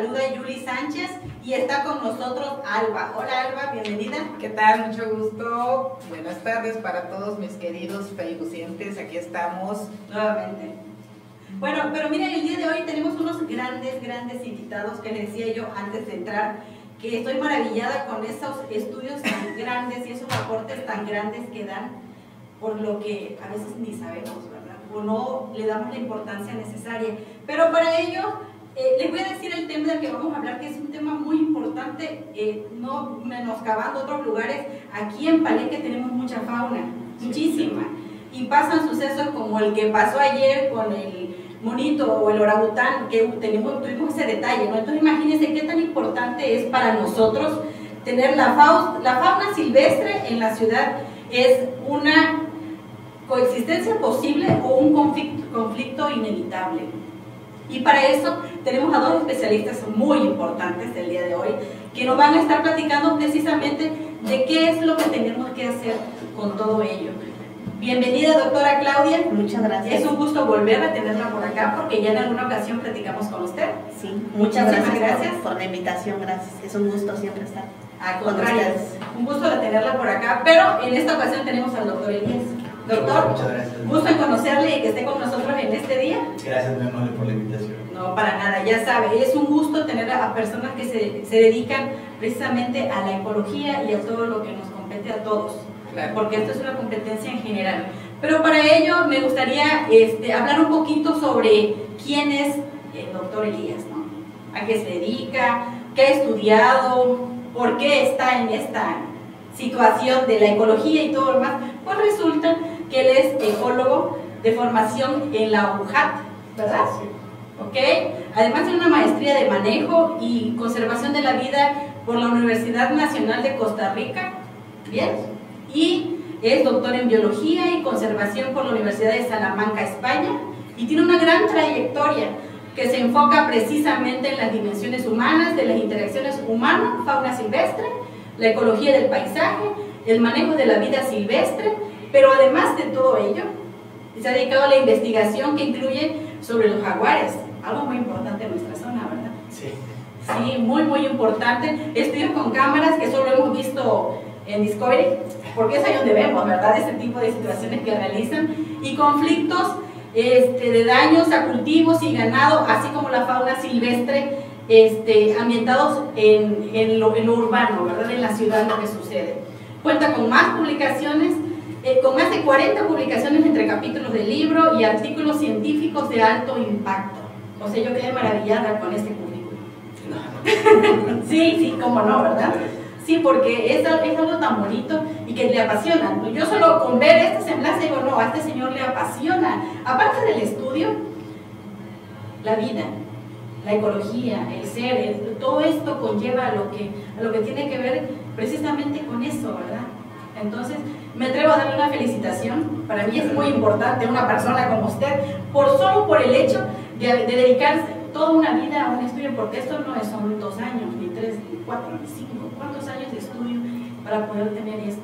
saluda Yuli Sánchez y está con nosotros Alba. Hola Alba, bienvenida. ¿Qué tal? Mucho gusto. Buenas tardes para todos mis queridos facebookientes. Aquí estamos nuevamente. Bueno, pero miren, el día de hoy tenemos unos grandes invitados que les decía yo antes de entrar, que estoy maravillada con esos estudios tan grandes y esos aportes tan grandes que dan, por lo que a veces ni sabemos, ¿verdad? O no le damos la importancia necesaria. Pero para ello, les voy a decir el tema del que vamos a hablar, que es un tema muy importante, no menoscabando otros lugares. Aquí en Palenque tenemos mucha fauna, muchísima, y pasan sucesos como el que pasó ayer con el monito o el orangután, que tuvimos ese detalle, ¿no? Entonces imagínense qué tan importante es para nosotros tener la fauna silvestre en la ciudad. Es una coexistencia posible o un conflicto inevitable. Y para eso tenemos a dos especialistas muy importantes del día de hoy, que nos van a estar platicando precisamente de qué es lo que tenemos que hacer con todo ello. Bienvenida, doctora Claudia. Muchas gracias. Es un gusto volver a tenerla por acá, porque ya en alguna ocasión platicamos con usted. Sí, muchas gracias por la invitación, gracias. Es un gusto siempre estar con ustedes. Un gusto de tenerla por acá, pero en esta ocasión tenemos al doctor Elías. Doctor, muchas gracias. Gusto en conocerle y que esté con nosotros en este día. Gracias, muy amable, por la invitación. No, para nada, ya sabe, es un gusto tener a personas que se dedican precisamente a la ecología y a todo lo que nos compete a todos. Claro. Porque esto es una competencia en general. Pero para ello me gustaría hablar un poquito sobre quién es el doctor Elías, ¿no? A qué se dedica, qué ha estudiado, por qué está en esta situación de la ecología y todo lo demás. Pues resulta que él es ecólogo de formación en la UJAT, ¿verdad? Sí. ¿Ok? Además tiene una maestría de manejo y conservación de la vida por la Universidad Nacional de Costa Rica, ¿bien? Y es doctor en biología y conservación por la Universidad de Salamanca, España, y tiene una gran trayectoria que se enfoca precisamente en las dimensiones humanas, de las interacciones humano-fauna silvestre, la ecología del paisaje, el manejo de la vida silvestre, pero además de todo ello, se ha dedicado a la investigación que incluye sobre los jaguares, algo muy importante en nuestra zona, ¿verdad? Sí. Sí, muy importante. Estudios con cámaras que solo hemos visto en Discovery, porque es ahí donde vemos, ¿verdad?, este tipo de situaciones que realizan, y conflictos de daños a cultivos y ganado, así como la fauna silvestre, ambientados en lo urbano, ¿verdad?, en la ciudad, lo que sucede. Cuenta con más publicaciones, con más de 40 publicaciones entre capítulos de libro y artículos científicos de alto impacto. O sea, yo quedé maravillada con este currículum. Sí, cómo no, ¿verdad? Sí, porque es algo tan bonito y que le apasiona. Yo solo con ver este semblanza digo, no, a este señor le apasiona. Aparte del estudio, la vida, la ecología, el ser, todo esto conlleva a lo que tiene que ver precisamente con eso, ¿verdad? Entonces, me atrevo a darle una felicitación. Para mí es muy importante una persona como usted, solo por el hecho de dedicarse toda una vida a un estudio, porque esto no son 2 años, ni 3, ni 4, ni 5. ¿Cuántos años de estudio para poder tener esto?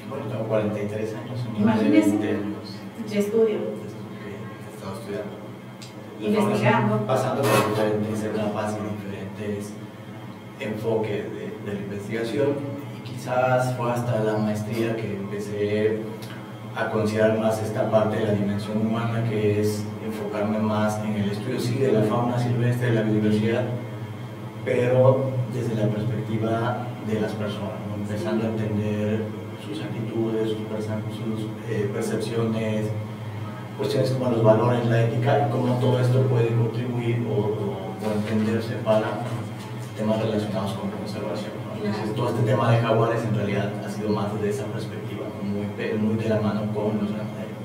Bueno, tengo 43 años. Imagínese, de estudio. He estado estudiando. Investigando. Pasando por diferentes etapas y diferentes enfoques de la investigación. Y quizás fue hasta la maestría que empecé a considerar más esta parte de la dimensión humana, que es enfocarme más en el estudio, sí, de la fauna silvestre, de la biodiversidad, pero desde la perspectiva de las personas, ¿no? Empezando a entender sus actitudes, sus percepciones, cuestiones como los valores, la ética, y cómo todo esto puede contribuir o entenderse para temas relacionados con conservación, ¿no? Entonces, todo este tema de jaguares en realidad ha sido más desde esa perspectiva, ¿no? muy de la mano con los ganaderos.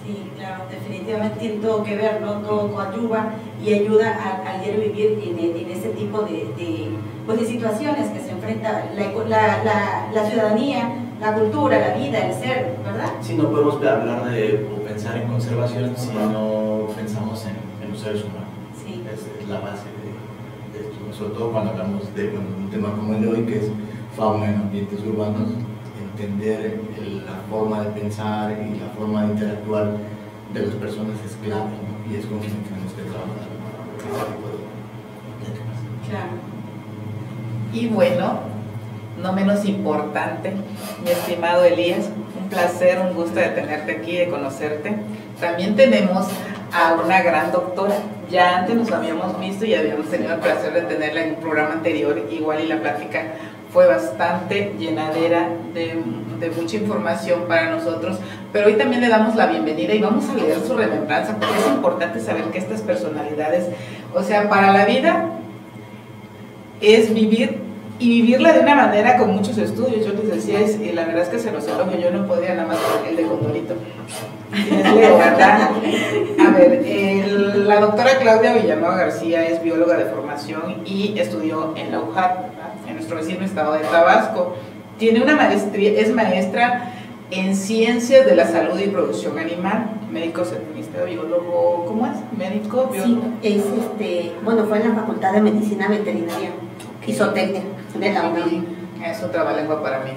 Sí, claro, definitivamente tiene todo que ver, ¿no? Todo coadyuva y ayuda al diario vivir en ese tipo de situaciones que se enfrenta la ciudadanía, la cultura, la vida, el ser, ¿verdad? Sí, no podemos hablar o pensar en conservación si no pensamos en los seres humanos. Sí. Es la base de esto, sobre todo cuando hablamos de un tema como el de hoy, que es fauna en ambientes urbanos. Entender la forma de pensar y la forma de interactuar de las personas es clave, ¿no? Y es con quien tenemos que trabajar este tipo de temas. Claro. Y bueno, no menos importante, mi estimado Elías, un placer, un gusto de tenerte aquí, de conocerte. También tenemos a una gran doctora. Ya antes nos habíamos visto y habíamos tenido el placer de tenerla en un programa anterior, igual, y la plática fue bastante llenadera de mucha información para nosotros, pero hoy también le damos la bienvenida y vamos a leer su remembranza, porque es importante saber que estas personalidades, o sea, para la vida es vivir, y vivirla de una manera con muchos estudios. Yo les decía, la verdad es que se los elogio, yo no podía nada más con el de Condorito. Es Leo, ¿verdad? A ver, la doctora Claudia Villanueva García es bióloga de formación y estudió en la UJAT, en nuestro vecino estado de Tabasco. Tiene una maestría, es maestra en Ciencias de la Salud y Producción Animal, médico certimista, biólogo, ¿cómo es? Médico, biólogo. Sí, bueno, fue en la Facultad de Medicina Veterinaria y Zootecnia de la UNAM. Es un trabalengua para mí.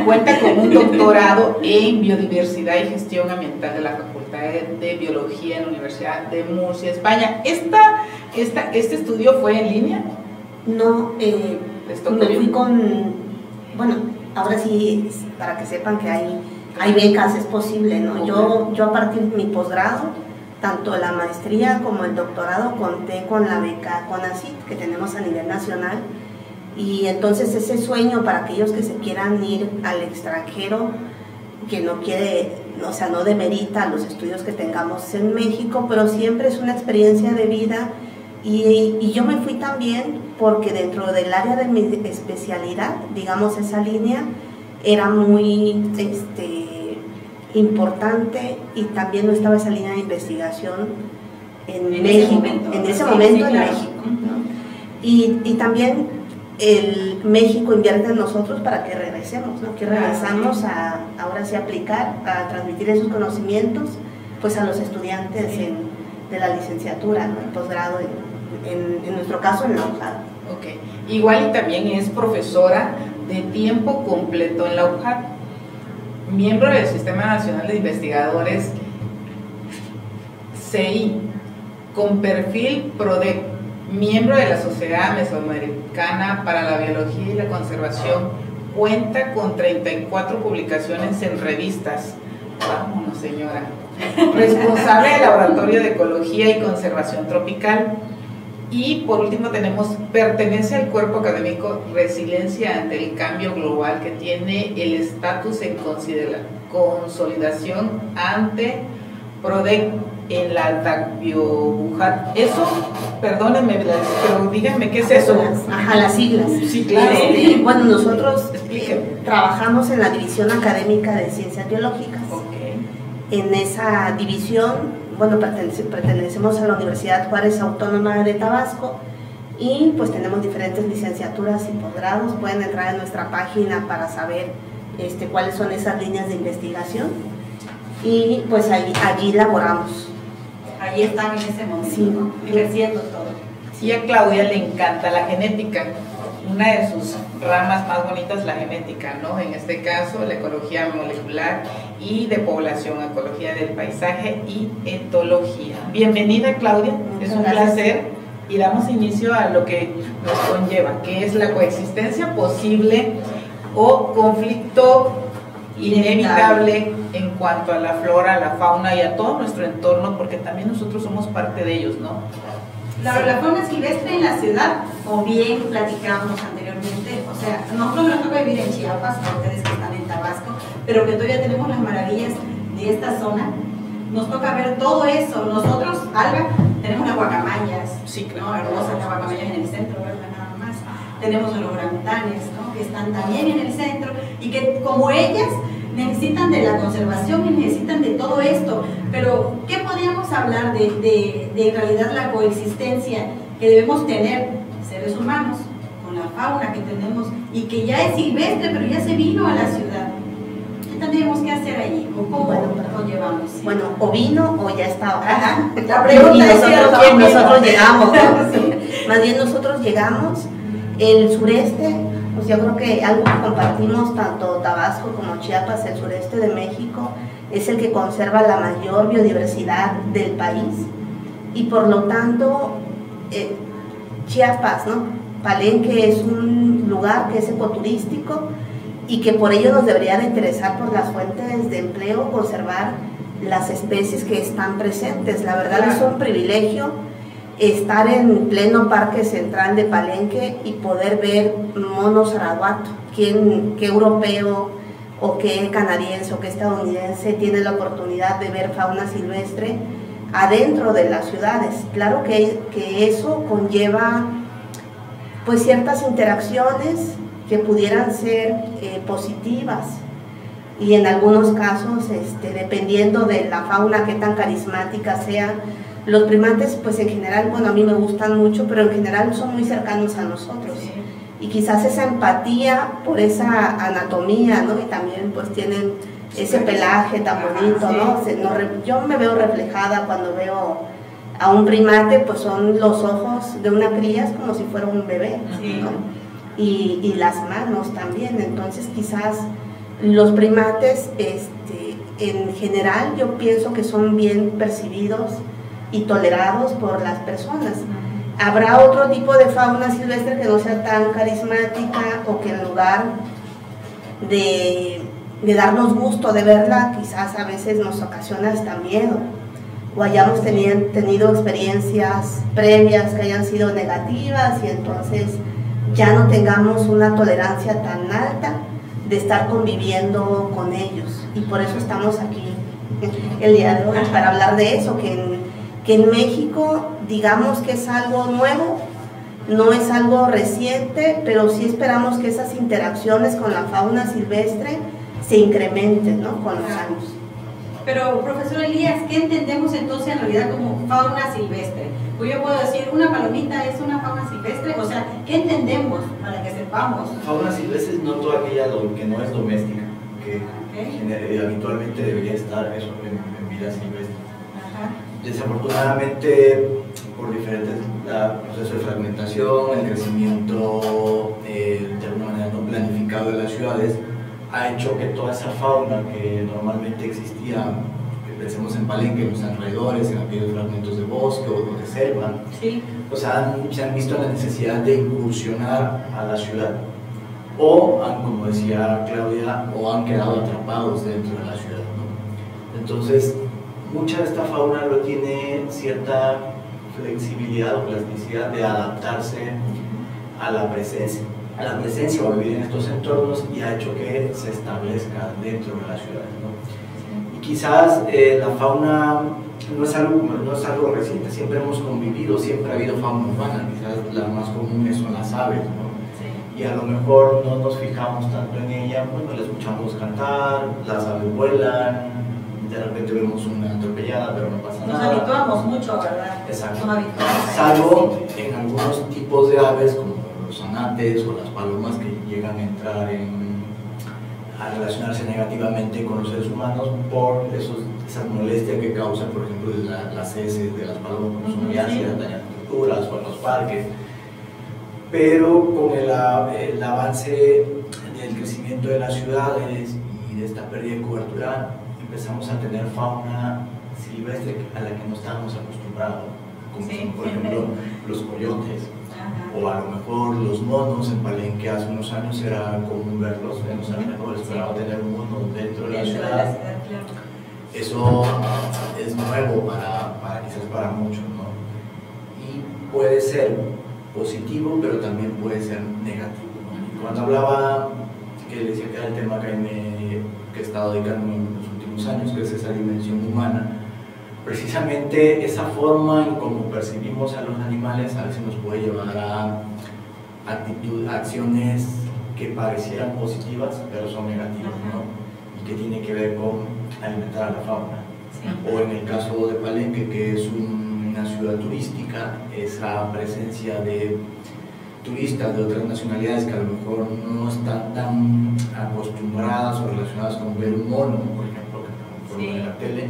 Cuenta con un doctorado en biodiversidad y gestión ambiental de la Facultad de Biología en la Universidad de Murcia, España. ¿Este estudio fue en línea? No, me fui con, bueno, ahora sí, para que sepan que hay becas, es posible, ¿no? Yo a partir de mi posgrado, tanto la maestría como el doctorado, conté con la beca CONACYT que tenemos a nivel nacional. Y entonces ese sueño para aquellos que se quieran ir al extranjero, que no quiere, o sea, no demerita los estudios que tengamos en México, pero siempre es una experiencia de vida. Y yo me fui también porque dentro del área de mi especialidad, digamos, esa línea era muy importante, y también no estaba esa línea de investigación en México, en ese momento en México, ¿no? Y también México invierte en nosotros para que regresemos, ¿no? Que regresamos a ahora sí aplicar, a transmitir esos conocimientos pues a los estudiantes de la licenciatura, ¿no? El posgrado, en nuestro caso en la UJAT. Okay. Igual, y también es profesora de tiempo completo en la UJAT, miembro del Sistema Nacional de Investigadores CI, con perfil PRODEC, miembro de la Sociedad Mesoamericana para la Biología y la Conservación. Cuenta con 34 publicaciones en revistas. Vámonos, señora. Responsable del Laboratorio de Ecología y Conservación Tropical. Y por último pertenece al cuerpo académico Resiliencia ante el Cambio Global, que tiene el estatus en consolidación ante PRODEC en la UJAT. Eso, perdónenme, pero díganme qué es eso. Las siglas. Sí, claro. Bueno, nosotros trabajamos en la División Académica de Ciencias Biológicas. Okay. En esa división, bueno, pertenecemos a la Universidad Juárez Autónoma de Tabasco, y pues tenemos diferentes licenciaturas y posgrados. Pueden entrar en nuestra página para saber cuáles son esas líneas de investigación, y pues allí laboramos. Allí están en ese momento, sí, ¿no? Ejerciendo todo. Sí, a Claudia le encanta la genética. Una de sus ramas más bonitas es la genética, ¿no? En este caso, la ecología molecular y de población, ecología del paisaje y etología. Bienvenida, Claudia. Es un placer, y damos inicio a lo que nos conlleva, que es la coexistencia posible o conflicto inevitable en cuanto a la flora, a la fauna y a todo nuestro entorno, porque también nosotros somos parte de ellos, ¿no? La fauna silvestre en la ciudad, o bien platicamos anteriormente, o sea, nosotros nos toca vivir en Chiapas, a ustedes que están en Tabasco, pero que todavía tenemos las maravillas de esta zona. Nos toca ver todo eso. Nosotros, Alba, tenemos las guacamayas, sí, ¿no? Hermosas las guacamayas en el centro, ¿verdad? Nada más. Tenemos los orangutanes, ¿no? Que están también en el centro, y que como ellas necesitan de la conservación y necesitan de todo esto. Pero ¿qué podríamos hablar de en realidad la coexistencia que debemos tener seres humanos con la fauna que tenemos y que ya es silvestre, pero ya se vino a la ciudad? ¿Qué tendríamos que hacer allí? ¿O cómo lo llevamos? ¿Sí? Bueno, o vino o ya estaba. Ajá. La pregunta es nosotros llegamos, ¿no? Sí. Más bien nosotros llegamos. El sureste, pues yo creo que algo que compartimos tanto Tabasco como Chiapas, el sureste de México, es el que conserva la mayor biodiversidad del país, y por lo tanto Chiapas, ¿no? Palenque es un lugar que es ecoturístico y que por ello nos debería de interesar por las fuentes de empleo, conservar las especies que están presentes. La verdad es un privilegio estar en pleno parque central de Palenque y poder ver monos araguato. ¿Qué europeo o qué canadiense o qué estadounidense tiene la oportunidad de ver fauna silvestre adentro de las ciudades? Claro que eso conlleva pues ciertas interacciones que pudieran ser positivas, y en algunos casos, dependiendo de la fauna, qué tan carismática sea. Los primates, pues en general, bueno, a mí me gustan mucho, pero en general son muy cercanos a nosotros. Sí. Y quizás esa empatía por esa anatomía, ¿no? Y también pues tienen ese pelaje tan bonito, ¿no? Yo me veo reflejada cuando veo a un primate, pues son los ojos de una cría, es como si fuera un bebé, ¿no? Y las manos también. Entonces quizás los primates, en general, yo pienso que son bien percibidos y tolerados por las personas. Habrá otro tipo de fauna silvestre que no sea tan carismática, o que en lugar de darnos gusto de verla, quizás a veces nos ocasiona hasta miedo, o hayamos tenido experiencias previas que hayan sido negativas, y entonces ya no tengamos una tolerancia tan alta de estar conviviendo con ellos. Y por eso estamos aquí el día de hoy, para hablar de eso, que en México, digamos que es algo nuevo, no es algo reciente, pero sí esperamos que esas interacciones con la fauna silvestre se incrementen, ¿no?, con los años. Pero, profesor Elías, ¿qué entendemos entonces en realidad como fauna silvestre? Pues yo puedo decir, ¿una palomita es una fauna silvestre? O sea, ¿qué entendemos para que sepamos? Fauna silvestre es no toda aquella que no es doméstica, que habitualmente debería estar eso en vida silvestre. Ajá. Desafortunadamente, por diferentes procesos de fragmentación, el crecimiento de alguna manera no planificado de las ciudades, ha hecho que toda esa fauna que normalmente existía, pensemos en Palenque, en los alrededores, en aquellos fragmentos de bosque o de selva, sí, pues se han visto la necesidad de incursionar a la ciudad, o como decía Claudia, o han quedado atrapados dentro de la ciudad, ¿no? Entonces, mucha de esta fauna no tiene cierta flexibilidad o plasticidad de adaptarse a la presencia o a vivir en estos entornos, y ha hecho que se establezca dentro de las ciudades, ¿no? Y quizás la fauna no es algo reciente, siempre hemos convivido, siempre ha habido fauna urbana, quizás la más común son las aves, ¿no? Sí. Y a lo mejor no nos fijamos tanto en ella, bueno, la escuchamos cantar, las aves vuelan, de repente vemos una atropellada, pero no pasa nada. Nos habituamos mucho, ¿verdad? Exacto. Salvo en algunos tipos de aves, como los anates o las palomas, que llegan a entrar a relacionarse negativamente con los seres humanos por esa molestia que causa, por ejemplo, las heces de las palomas, como son ácidas, dañan estructuras o en los parques. Pero con el avance del crecimiento de las ciudades y de esta pérdida de cobertura, empezamos a tener fauna silvestre a la que no estábamos acostumbrados, como son, por ejemplo, los coyotes. O a lo mejor los monos. En Palenque hace unos años era común verlos en los alrededores, pero ahora tener un mono dentro de la ciudad, eso es nuevo quizás para muchos, ¿no? Y puede ser positivo, pero también puede ser negativo, ¿no? Y cuando hablaba, que decía que era el tema que he estado dedicando en los últimos años, que es esa dimensión humana, precisamente esa forma en cómo percibimos a los animales a veces nos puede llevar a acciones que parecieran positivas, pero son negativas, ¿no? Y que tiene que ver con alimentar a la fauna. Sí. O en el caso de Palenque, que es una ciudad turística, esa presencia de turistas de otras nacionalidades que a lo mejor no están tan acostumbradas o relacionadas con ver un mono, por ejemplo, que en la tele,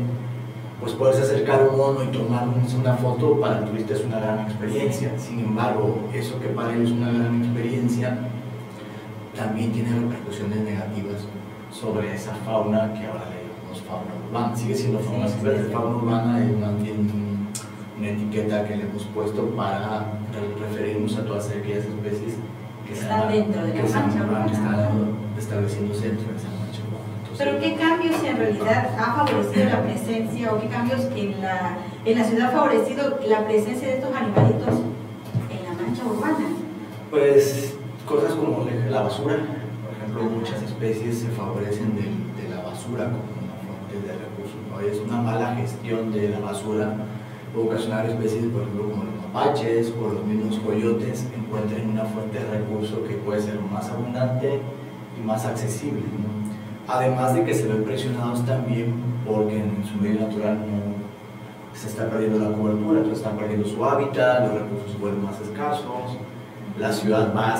pues puedes acercar un mono y tomar una foto. Para el turista es una gran experiencia. Sin embargo, eso que para él es una gran experiencia también tiene repercusiones negativas sobre esa fauna que ahora le llamamos fauna urbana. Sigue siendo fauna silvestre. Fauna urbana es más bien una etiqueta que le hemos puesto para referirnos a todas aquellas especies que están dentro de la mancha urbana, que están estableciéndose dentro de esa mancha urbana. Pero ¿qué cambios en realidad ha favorecido la presencia o qué cambios en la ciudad ha favorecido la presencia de estos animalitos en la mancha urbana? Pues cosas como la basura, por ejemplo, muchas especies se favorecen de la basura como una fuente de recursos, ¿no? Es una mala gestión de la basura puede ocasionar especies, por ejemplo, como los mapaches o los mismos coyotes encuentren una fuente de recurso que puede ser más abundante y más accesible, ¿no? Además de que se ven presionados también porque en su medio natural no se está perdiendo la cobertura, entonces están perdiendo su hábitat, los recursos se vuelven más escasos, la ciudad va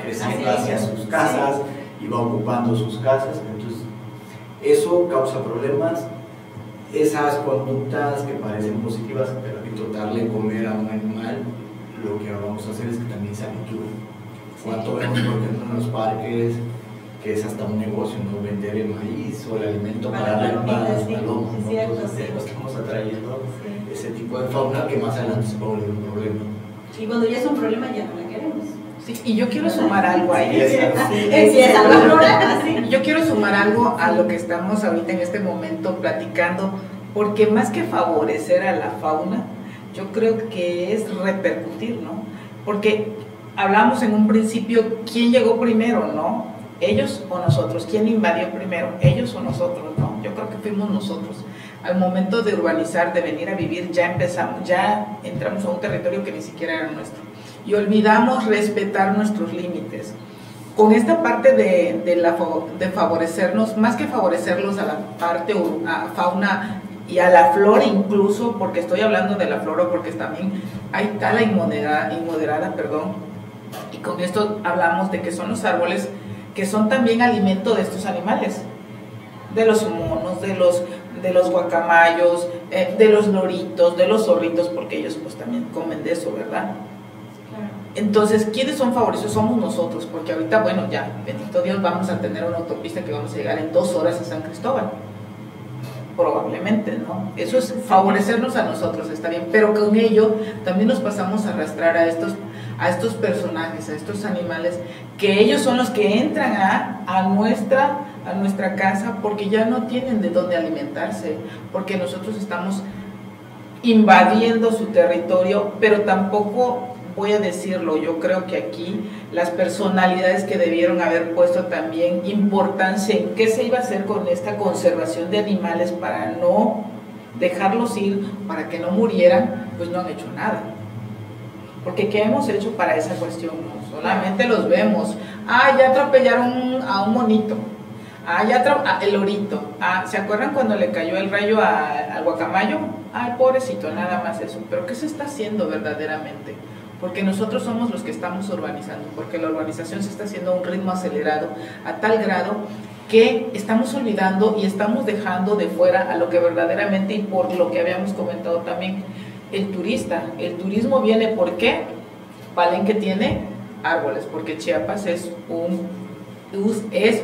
creciendo hacia sus casas y va ocupando sus casas, entonces eso causa problemas. Esas conductas que parecen positivas, pero que darle comer a un animal, lo que vamos a hacer es que también se habitúe. Cuánto vemos, por ejemplo, en los parques, que es hasta un negocio, ¿no? Vender el maíz o el alimento para las palomas, ¿no? Entonces estamos atrayendo ese tipo de fauna que más adelante se va a volver un problema. Y cuando ya es un problema ya no la queremos. Sí, y yo quiero sumar algo ahí. Yo quiero sumar algo a lo que estamos ahorita en este momento platicando, porque más que favorecer a la fauna, yo creo que es repercutir, ¿no? Porque hablamos en un principio, ¿quién llegó primero, no? ¿Ellos o nosotros? ¿Quién invadió primero? ¿Ellos o nosotros, no? Yo creo que fuimos nosotros. Al momento de urbanizar, de venir a vivir, ya entramos a un territorio que ni siquiera era nuestro. Y olvidamos respetar nuestros límites. Con esta parte de favorecernos, más que favorecerlos a la parte fauna y a la flora incluso, porque estoy hablando de la flora porque también hay tala inmoderada, y con esto hablamos de que son los árboles que son también alimento de estos animales, de los monos, de los guacamayos, de los loritos, de los zorritos, porque ellos pues también comen de eso, ¿verdad? Entonces, ¿quiénes son favorecidos? Somos nosotros, porque ahorita, bueno, ya, bendito Dios, vamos a tener una autopista que vamos a llegar en 2 horas a San Cristóbal. Probablemente, ¿no? Eso es favorecernos a nosotros, está bien, pero con ello también nos pasamos a arrastrar a estos personajes, a estos animales, que ellos son los que entran a nuestra casa porque ya no tienen de dónde alimentarse, porque nosotros estamos invadiendo su territorio, pero tampoco... Voy a decirlo, yo creo que aquí las personalidades que debieron haber puesto también importancia en qué se iba a hacer con esta conservación de animales para no dejarlos ir, para que no murieran, pues no han hecho nada. Porque ¿qué hemos hecho para esa cuestión? No, solamente los vemos. Ya atropellaron a un monito. El lorito. ¿Se acuerdan cuando le cayó el rayo al guacamayo? Ay, pobrecito, nada más eso. Pero ¿qué se está haciendo verdaderamente? Porque nosotros somos los que estamos urbanizando, porque la urbanización se está haciendo a un ritmo acelerado, a tal grado que estamos olvidando y estamos dejando de fuera a lo que verdaderamente, y por lo que habíamos comentado también, el turista. El turismo viene, ¿por qué? Palenque tiene árboles, porque Chiapas es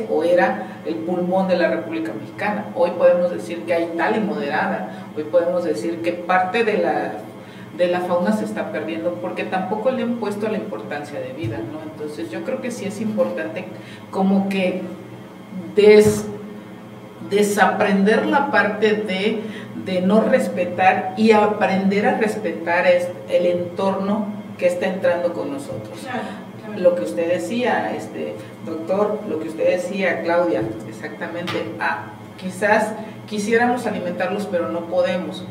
o era el pulmón de la República Mexicana. Hoy podemos decir que hay tala inmoderada, hoy podemos decir que parte de la fauna se está perdiendo porque tampoco le han puesto la importancia de vida, ¿no? Entonces yo creo que sí es importante como que desaprender la parte de no respetar y aprender a respetar el entorno que está entrando con nosotros. Claro. Lo que usted decía, doctor, lo que usted decía, Claudia, exactamente, quizás quisiéramos alimentarlos pero no podemos,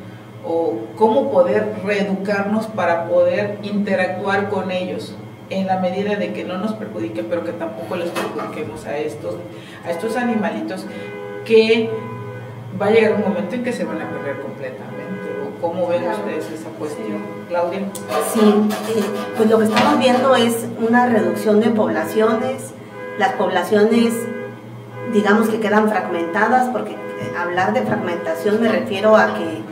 o cómo poder reeducarnos para poder interactuar con ellos en la medida de que no nos perjudiquen, pero que tampoco les perjudiquemos a estos animalitos, que va a llegar un momento en que se van a perder completamente. ¿O cómo ven ustedes esa cuestión, Claudia? Sí, pues lo que estamos viendo es una reducción de poblaciones. Las poblaciones, digamos que quedan fragmentadas, porque hablar de fragmentación me refiero a que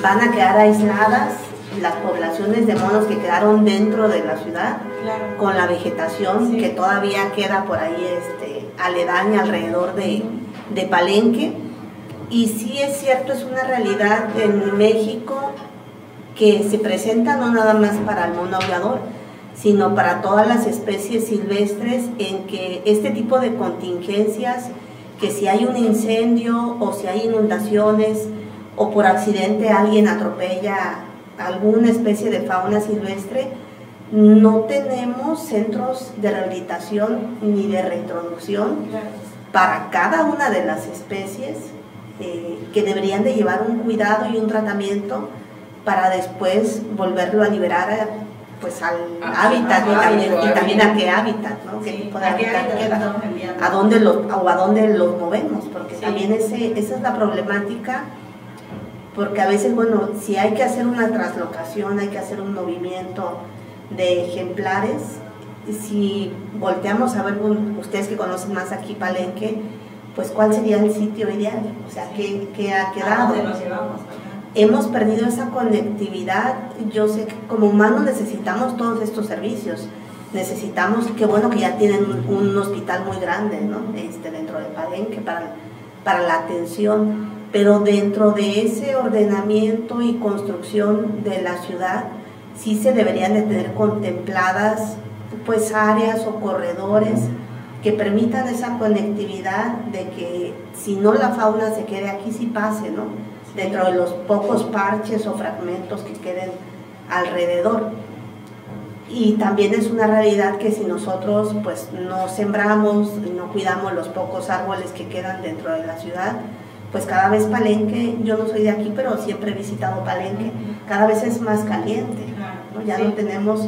van a quedar aisladas las poblaciones de monos que quedaron dentro de la ciudad, claro, con la vegetación que todavía queda por ahí aledaña alrededor de Palenque. Y sí es cierto, es una realidad en México que se presenta no nada más para el mono aullador, sino para todas las especies silvestres, en que este tipo de contingencias, que si hay un incendio o si hay inundaciones o por accidente alguien atropella alguna especie de fauna silvestre, no tenemos centros de rehabilitación ni de reintroducción para cada una de las especies, que deberían de llevar un cuidado y un tratamiento para después volverlo a liberar pues al hábitat y también a qué hábitat, ¿no? ¿Qué tipo de hábitat queda? ¿A dónde los movemos? Porque también esa es la problemática, porque a veces, bueno, si hay que hacer una traslocación, hay que hacer un movimiento de ejemplares, si volteamos a ver, ustedes que conocen más aquí Palenque, pues cuál sería el sitio ideal, o sea, ¿qué ha quedado? ¿A dónde nos llevamos? Hemos perdido esa conectividad. Yo sé que como humanos necesitamos todos estos servicios. Necesitamos, qué bueno que ya tienen un hospital muy grande, ¿no? Dentro de Palenque para la atención, pero dentro de ese ordenamiento y construcción de la ciudad, sí se deberían de tener contempladas pues áreas o corredores que permitan esa conectividad de que si no la fauna se quede aquí, sí pase, ¿no? Dentro de los pocos parches o fragmentos que queden alrededor. Y también es una realidad que si nosotros pues no sembramos y no cuidamos los pocos árboles que quedan dentro de la ciudad, pues cada vez Palenque, yo no soy de aquí, pero siempre he visitado Palenque, cada vez es más caliente, ¿no? Ya no tenemos,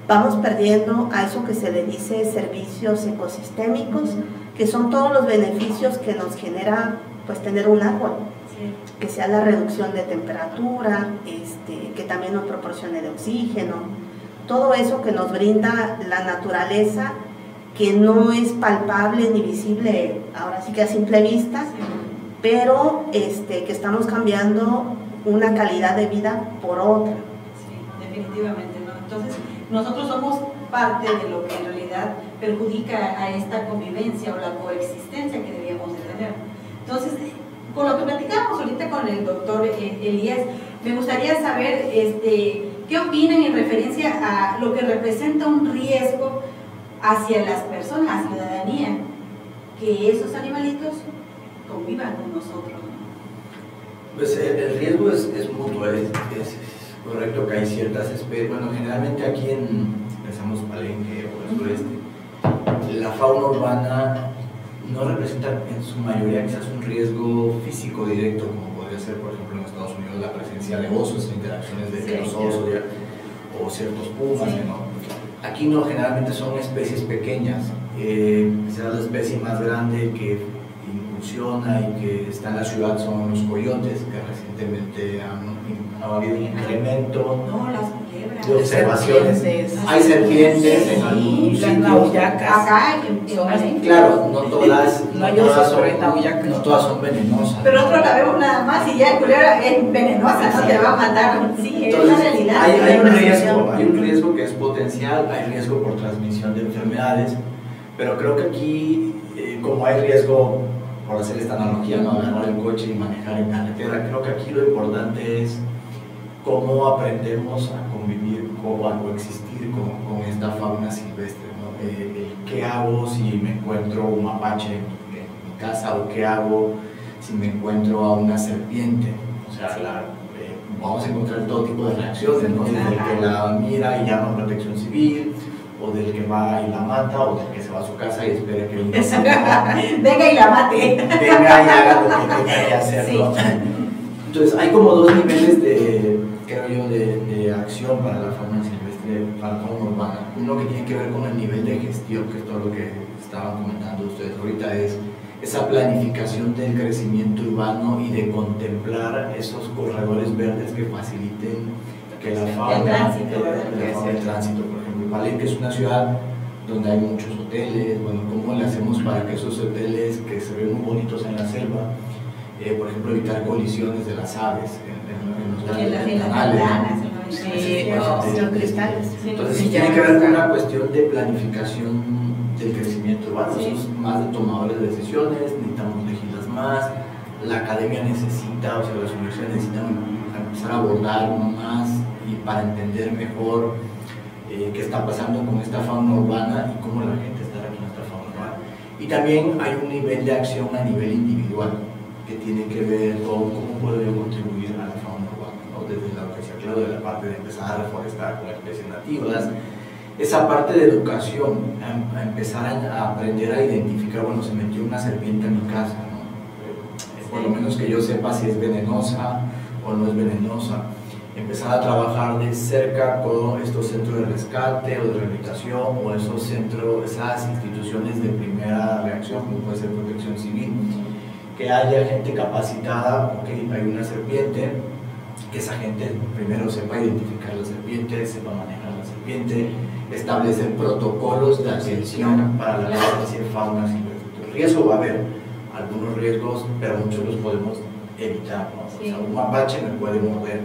vamos perdiendo a eso que se le dice servicios ecosistémicos, que son todos los beneficios que nos genera pues tener un árbol. Que sea la reducción de temperatura, que también nos proporcione de oxígeno, todo eso que nos brinda la naturaleza, que no es palpable ni visible ahora sí que a simple vista, pero que estamos cambiando una calidad de vida por otra. Sí, definitivamente, ¿no? Entonces, nosotros somos parte de lo que en realidad perjudica a esta convivencia o la coexistencia que debíamos de tener. Entonces, con lo que platicamos ahorita con el doctor Elías, me gustaría saber qué opinan en referencia a lo que representa un riesgo hacia las personas, la ciudadanía, que esos animalitos convivan con nosotros. Pues el riesgo es mutuo, es correcto que hay ciertas especies, bueno, generalmente aquí pensamos Palenque o el sureste, la fauna urbana no representa en su mayoría quizás un riesgo físico directo, como podría ser, por ejemplo, en Estados Unidos la presencia de osos, interacciones de los osos o ciertos pumas, ¿no? Aquí no, generalmente son especies pequeñas, quizás la especie más grande que incursiona y que está en la ciudad son los coyotes, que recientemente ha habido un incremento de observaciones. Hay serpientes en algunos sitios. Acá, claro, no todas son venenosas. Pero nosotros la vemos nada más y ya el culebra es venenosa, no te va a matar. Sí, es la realidad. Hay un riesgo que es potencial, hay riesgo por transmisión de enfermedades, pero creo que aquí, como hay riesgo, por hacer esta analogía, ¿no? Agarrar el coche y manejar en carretera, creo que aquí lo importante es cómo aprendemos a convivir o a coexistir con esta fauna silvestre, ¿no? ¿Qué hago si me encuentro un mapache en mi casa? ¿O qué hago si me encuentro a una serpiente? O sea, vamos a encontrar todo tipo de reacciones, ¿no? Desde el que la mira y llama a protección civil, o del que va y la mata, o del que se va a su casa y espera que venga y la mate. Venga y haga lo que tenga que hacer, ¿no? Entonces hay como dos niveles creo yo, de acción para la fauna silvestre, para la fauna urbana. Uno que tiene que ver con el nivel de gestión, que es todo lo que estaban comentando ustedes ahorita, es esa planificación del crecimiento urbano y de contemplar esos corredores verdes que faciliten que la fauna, el tránsito, por ejemplo. Palenque es una ciudad donde hay muchos hoteles. Bueno, ¿cómo le hacemos para que esos hoteles que se ven muy bonitos en la selva, por ejemplo, evitar colisiones de las aves en los grandes canales? Los cristales. Entonces tiene que ver con una cuestión de planificación del crecimiento urbano. Somos más de tomadores de decisiones, necesitamos legislar más, la academia necesita, o sea, las universidades necesitan empezar a abordar más y para entender mejor qué está pasando con esta fauna urbana y cómo la gente está aquí en esta fauna urbana. Y también hay un nivel de acción a nivel individual que tiene que ver con cómo puedo yo contribuir a la fauna urbana, ¿no? Desde lo que decía Claudio, de la parte de empezar a reforestar con especies nativas, esa parte de educación, a empezar a aprender a identificar, bueno, se metió una serpiente en mi casa, ¿no? Por lo menos que yo sepa si es venenosa o no es venenosa. Empezar a trabajar de cerca con estos centros de rescate o de rehabilitación o esos centros, esas instituciones de primera reacción, como puede ser Protección Civil, que haya gente capacitada, ok, hay una serpiente, que esa gente primero sepa identificar la serpiente, sepa manejar la serpiente, establecer protocolos de atención para la especie de fauna silvestre. El riesgo va a haber algunos riesgos, pero muchos los podemos evitar, ¿no? Sí. O sea, un mapache me puede morder,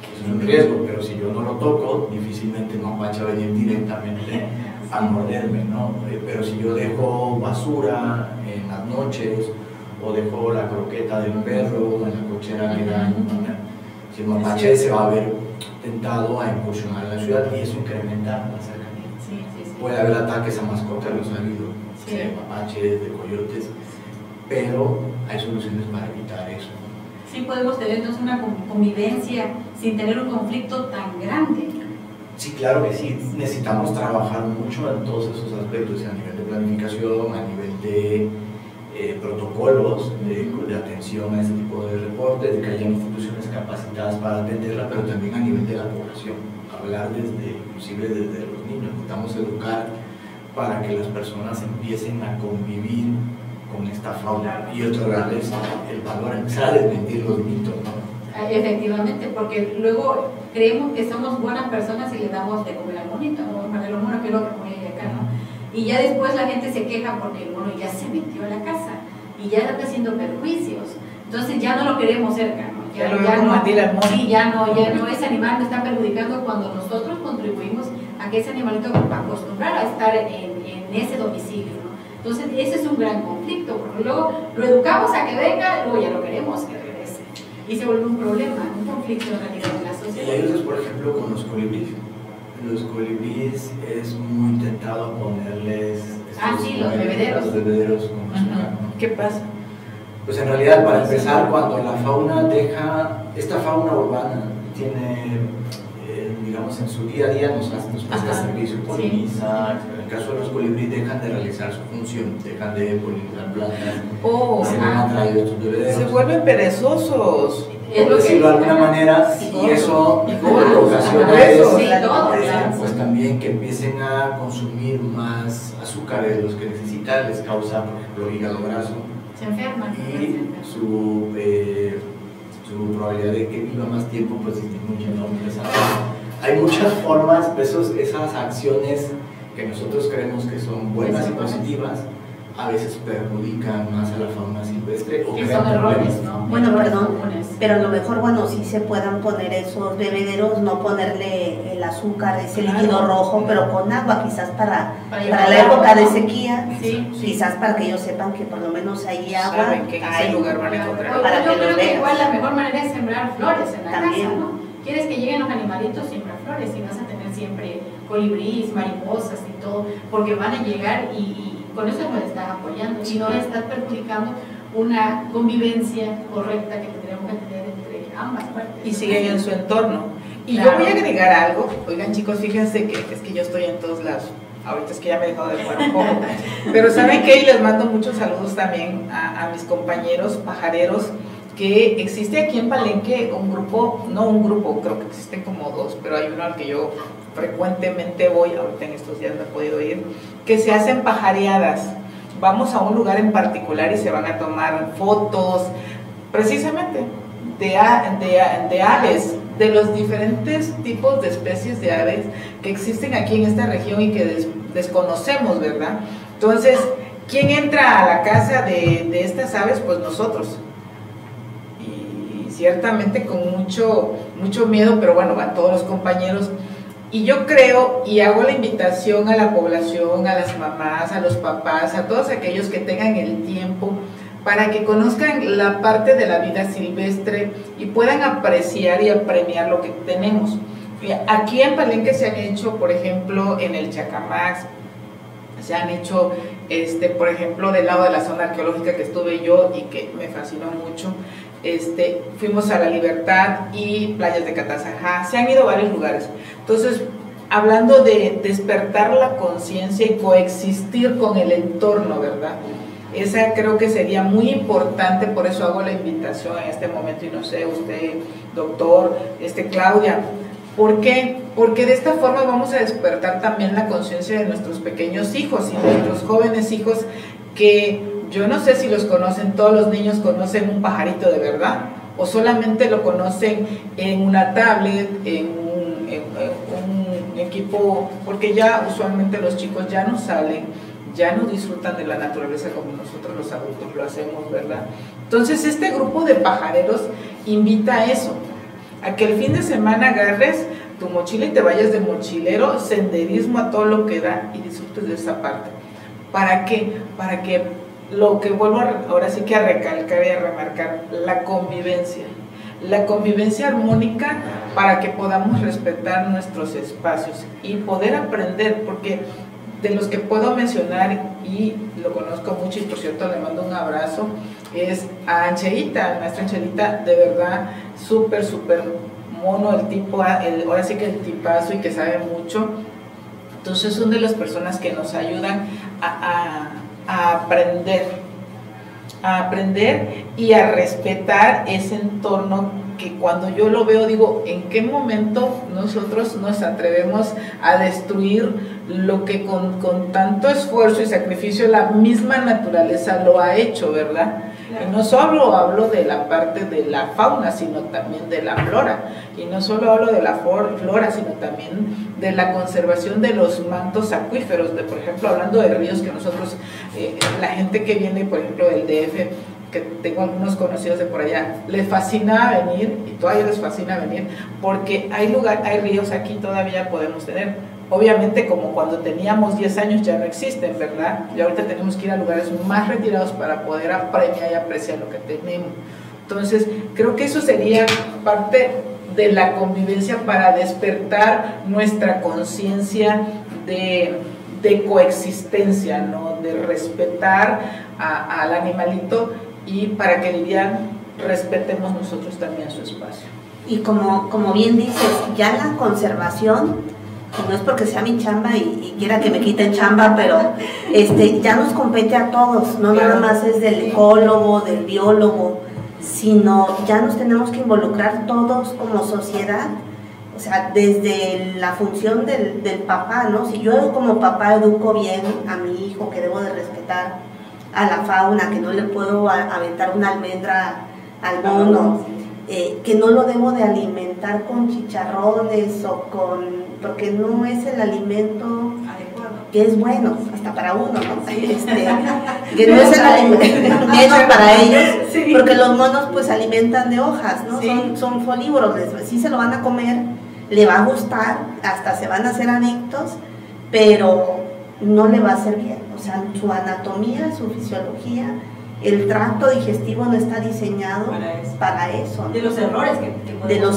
eso es un riesgo, pero si yo no lo toco, difícilmente el mapache va a venir directamente a morderme, ¿no? Pero si yo dejo basura en las noches, o dejo la croqueta del perro en la cochera que da, si el mapache se va a ver tentado a incursionar en la ciudad y eso incrementa la cercanía. Sí. Puede haber ataques a mascotas, los ha habido, de mapaches, de coyotes, pero hay soluciones para evitar eso. Sí, podemos tener entonces una convivencia sin tener un conflicto tan grande. Sí, claro que sí. Necesitamos trabajar mucho en todos esos aspectos, a nivel de planificación, a nivel de protocolos de atención a ese tipo de reportes, de que haya instituciones capacitadas para atenderla, pero también a nivel de la población. Hablar inclusive desde los niños. Necesitamos educar para que las personas empiecen a convivir con esta fauna y otorgarles el valor, empezar a desmentir los mitos, ¿no? Efectivamente, porque luego creemos que somos buenas personas y le damos de comer al monito, o al mono, que es lo que pone acá, ¿no? Y ya después la gente se queja porque el mono ya se metió a la casa y ya está haciendo perjuicios, entonces ya no lo queremos cerca, ¿no? Ya no, ese animal me está perjudicando cuando nosotros contribuimos a que ese animalito acostumbrara a estar en ese domicilio, ¿no? Entonces ese es un gran conflicto, porque luego lo educamos a que venga, luego ya lo queremos que regrese y se vuelve un problema, un conflicto en realidad en la sociedad. Y hay otros, por ejemplo, con los colibríes. Los colibríes es muy intentado ponerles los bebederos. Los bebederos con azúcar, ¿no? ¿Qué pasa? Pues en realidad, para empezar, cuando la fauna esta fauna urbana tiene, digamos, en su día a día nos presta servicio, poliniza, en el caso de los colibríes dejan de realizar su función, dejan de polinizar plantas, se ven atraídos estos bebederos. Se vuelven perezosos. Por decirlo de alguna manera, y eso ocasiona pues también que empiecen a consumir más azúcares de los que necesitan, les causa, por ejemplo, hígado graso. Se enferman. Y su probabilidad de que viva más tiempo pues disminuye, ¿no? Hay muchas formas, esas acciones que nosotros creemos que son buenas y positivas, a veces perjudican más a la fauna silvestre o que son errores, ¿no? Bueno, perdón, pero a lo mejor, bueno, sí se puedan poner esos bebederos, no ponerle el azúcar, ese líquido rojo, pero con agua, quizás para la época de sequía, quizás para que ellos sepan que por lo menos hay agua, saben que en ese lugar van a encontrar. Yo creo que igual la mejor manera es sembrar flores en la casa, ¿no? Quieres que lleguen los animalitos, siembra flores y vas a tener siempre colibríes, mariposas y todo, porque van a llegar y con eso nos estás apoyando y no estás perjudicando una convivencia correcta que tendríamos que tener entre ambas partes. Y siguen en su entorno. Y yo voy a agregar algo. Oigan, chicos, fíjense que es que yo estoy en todos lados. Ahorita es que ya me he dejado de fuera un poco. Pero ¿saben qué? Y les mando muchos saludos también a mis compañeros pajareros, que existe aquí en Palenque un grupo, creo que existen como dos, pero hay uno al que yo frecuentemente voy, ahorita en estos días no he podido ir, que se hacen pajareadas. Vamos a un lugar en particular y se van a tomar fotos, precisamente, de aves, de los diferentes tipos de especies de aves que existen aquí en esta región y que desconocemos, ¿verdad? Entonces, ¿quién entra a la casa de estas aves? Pues nosotros. Y ciertamente con mucho miedo, pero bueno, van todos los compañeros. Y yo creo, y hago la invitación a la población, a las mamás, a los papás, a todos aquellos que tengan el tiempo para que conozcan la parte de la vida silvestre y puedan apreciar y apremiar lo que tenemos. Aquí en Palenque se han hecho, por ejemplo, en el Chacamax, se han hecho, por ejemplo, del lado de la zona arqueológica que estuve yo y que me fascinó mucho, fuimos a La Libertad y playas de Catazajá, se han ido a varios lugares. Entonces, hablando de despertar la conciencia y coexistir con el entorno, ¿verdad? Esa creo que sería muy importante, por eso hago la invitación en este momento, y no sé, usted, doctor, Claudia, ¿por qué? Porque de esta forma vamos a despertar también la conciencia de nuestros pequeños hijos y nuestros jóvenes hijos, que yo no sé si los conocen, todos los niños conocen un pajarito de verdad, o solamente lo conocen en una tablet, en un equipo, porque ya usualmente los chicos ya no salen, ya no disfrutan de la naturaleza como nosotros los adultos lo hacemos, ¿verdad? Entonces este grupo de pajareros invita a eso, a que el fin de semana agarres tu mochila y te vayas de mochilero, senderismo a todo lo que da y disfrutes de esa parte. ¿Para qué? Para que lo que vuelvo ahora sí que a recalcar y a remarcar, la convivencia armónica, para que podamos respetar nuestros espacios y poder aprender, porque de los que puedo mencionar, y lo conozco mucho y por cierto le mando un abrazo, es a Angelita, maestra Angelita, de verdad súper mono el tipo, ahora sí que el tipazo y que sabe mucho. Entonces son de las personas que nos ayudan a aprender y a respetar ese entorno, que cuando yo lo veo digo, ¿en qué momento nosotros nos atrevemos a destruir lo que con tanto esfuerzo y sacrificio la misma naturaleza lo ha hecho, ¿verdad? Claro. Y no solo hablo de la parte de la fauna, sino también de la flora, y no solo hablo de la flora, sino también de la conservación de los mantos acuíferos, por ejemplo, hablando de ríos, que nosotros, la gente que viene, por ejemplo, del DF, que tengo algunos conocidos de por allá, les fascina venir, y todavía les fascina venir, porque hay ríos aquí todavía podemos tener. Obviamente, como cuando teníamos 10 años ya no existen, ¿verdad? Y ahorita tenemos que ir a lugares más retirados para poder apremiar y apreciar lo que tenemos. Entonces, creo que eso sería parte de la convivencia para despertar nuestra conciencia de coexistencia, ¿no? De respetar al animalito, y para que respetemos nosotros también su espacio. Y como bien dices, ya la conservación, que no es porque sea mi chamba y quiera que me quiten chamba, pero ya nos compete a todos, no claro. Nada más es del ecólogo, del biólogo, sino ya nos tenemos que involucrar todos como sociedad, o sea, desde la función del papá, ¿no? Si yo como papá educo bien a mi hijo, que debo de respetar a la fauna, que no le puedo aventar una almendra al mono, que no lo debo de alimentar con chicharrones porque no es el alimento que es bueno, hasta para uno, ¿no? Que no es el alimento menos para ellos, sí. Porque los monos pues se alimentan de hojas, ¿no? Sí. Son folívoros, sí se lo van a comer, le va a gustar, hasta se van a hacer adictos, pero no le va a hacer bien, o sea, su anatomía, su fisiología, el tracto digestivo no está diseñado para eso. De los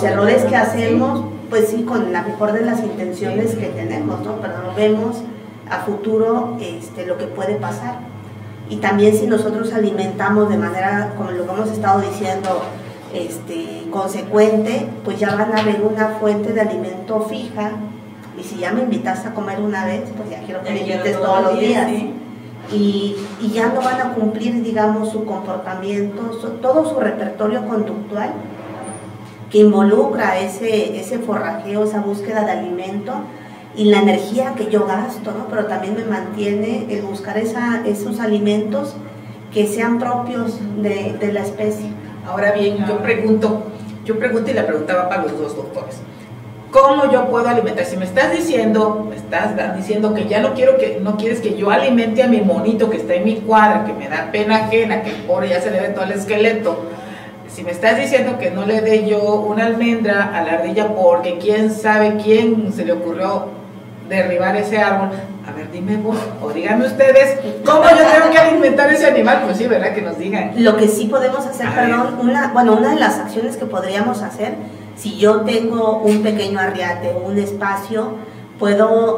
errores que hacemos, pues sí, con la mejor de las intenciones que tenemos, ¿no? Pero no vemos a futuro lo que puede pasar. Y también si nosotros alimentamos de manera, como lo hemos estado diciendo, consecuente, pues ya van a ver una fuente de alimento fija. Y si ya me invitas a comer una vez, pues ya quiero que me invites todos los días. ¿Sí? Y ya no van a cumplir, digamos, su comportamiento, todo su repertorio conductual que involucra ese forrajeo, esa búsqueda de alimento y la energía que yo gasto, ¿no? Pero también me mantiene el buscar esos alimentos que sean propios de la especie. Ahora bien, yo pregunto y le preguntaba para los dos doctores, ¿cómo yo puedo alimentar? Si me estás diciendo que ya no quieres que yo alimente a mi monito que está en mi cuadra, que me da pena ajena, que el pobre ya se le ve todo el esqueleto. Si me estás diciendo que no le dé yo una almendra a la ardilla porque quién sabe quién se le ocurrió derribar ese árbol, a ver, dime vos, o díganme ustedes, ¿cómo yo tengo que alimentar ese animal? Pues sí, ¿verdad? Que nos digan. Lo que sí podemos hacer, una de las acciones que podríamos hacer Si yo tengo un pequeño arriate o un espacio,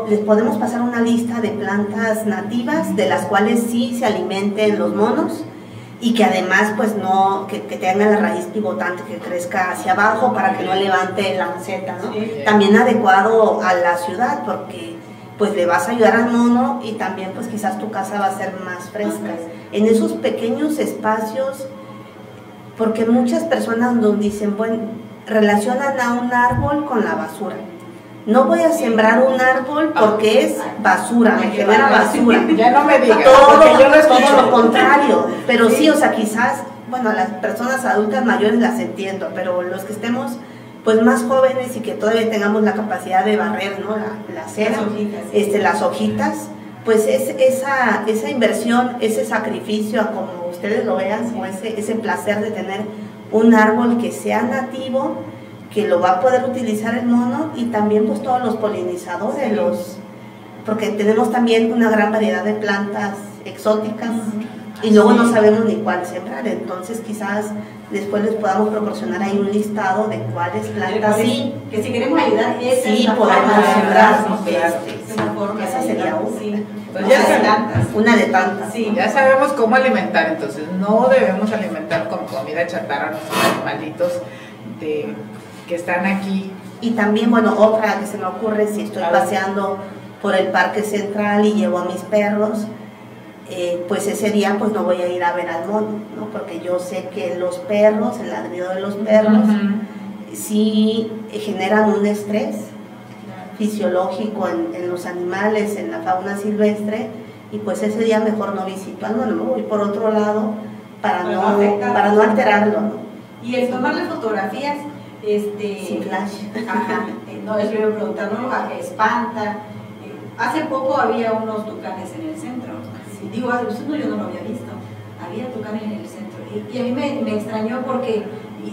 les podemos pasar una lista de plantas nativas de las cuales sí se alimenten los monos y que además pues no, que tengan la raíz pivotante, que crezca hacia abajo para que no levante la maceta, ¿no? Sí. También adecuado a la ciudad, porque pues le vas a ayudar al mono y también pues quizás tu casa va a ser más fresca. En esos pequeños espacios, porque muchas personas nos dicen, bueno, relacionan a un árbol con la basura. No voy a sembrar un árbol porque es basura, me genera basura. Ya no me digas. Todo lo contrario. Pero sí, o sea, quizás, bueno, las personas adultas mayores las entiendo, pero los que estemos pues más jóvenes y que todavía tengamos la capacidad de barrer, ¿no? La acera, las hojitas, pues esa inversión, ese sacrificio, a como ustedes lo vean, o ese placer de tener un árbol que sea nativo, que lo va a poder utilizar el mono, y también pues todos los polinizadores, porque tenemos también una gran variedad de plantas exóticas y luego no sabemos ni cuál sembrar, entonces quizás después les podamos proporcionar ahí un listado de cuáles plantas que si queremos ayudar podemos sembrar, esa sería una de tantas. Sí, ya sabemos cómo alimentar, entonces no debemos alimentar con comida chatarra a nuestros animalitos que están aquí. Y también, bueno, otra que se me ocurre, si estoy paseando por el parque central y llevo a mis perros, pues ese día pues no voy a ir a ver al mono, ¿no? Porque yo sé que los perros, el ladrido de los perros, sí generan un estrés fisiológico en los animales, en la fauna silvestre, y pues ese día mejor no visito al mono, me voy por otro lado para no alterarlo, ¿no? Y el tomarle fotografías sin flash. Ajá, no, es lo que iba a preguntar, ¿no? Espanta. Hace poco había unos tucanes en el centro. Sí. Digo, yo no lo había visto. Había tucanes en el centro. Y a mí me extrañó porque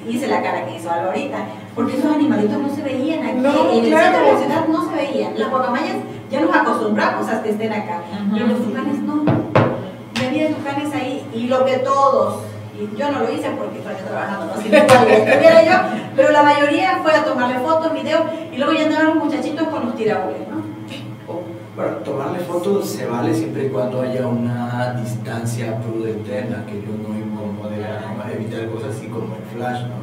hice la cara que hizo Alba ahorita, porque esos animalitos no se veían aquí. En el centro de la ciudad no se veían. Las guacamayas ya nos acostumbramos a que estén acá, pero los tucanes no. Y había tucanes ahí, y lo que todos. Yo no lo hice porque estoy trabajando, no sé si estuviera yo, pero la mayoría fue a tomarle fotos, videos, y luego ya andaban los muchachitos con los tirabules, ¿no? Bueno, tomarle fotos se vale siempre y cuando haya una distancia prudente en la que yo no incomode, evitar cosas así como el flash, ¿no?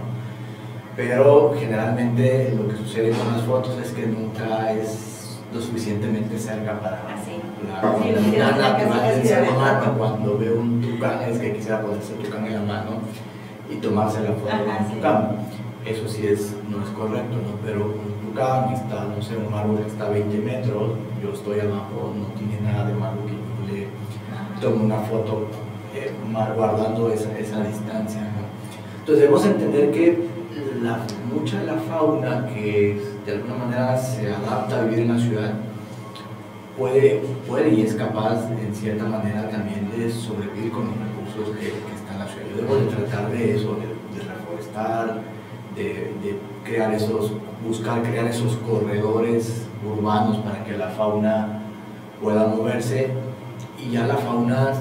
Pero generalmente lo que sucede con las fotos es que nunca es lo suficientemente cerca para la naturaleza del ser humano. Cuando veo un tucán es que quisiera ponerse el tucán en la mano y tomarse la foto con el tucán. Eso sí no es correcto, ¿no? Pero un tucán está, no sé, un árbol que está a 20 metros, yo estoy abajo, no tiene nada de malo que yo le tome una foto guardando esa distancia, ¿no? Entonces debemos entender que mucha de la fauna que de alguna manera se adapta a vivir en la ciudad puede y es capaz en cierta manera también de sobrevivir con los recursos que están en la ciudad. Yo debo de tratar de eso, de reforestar, de buscar crear esos corredores urbanos para que la fauna pueda moverse, y ya la fauna,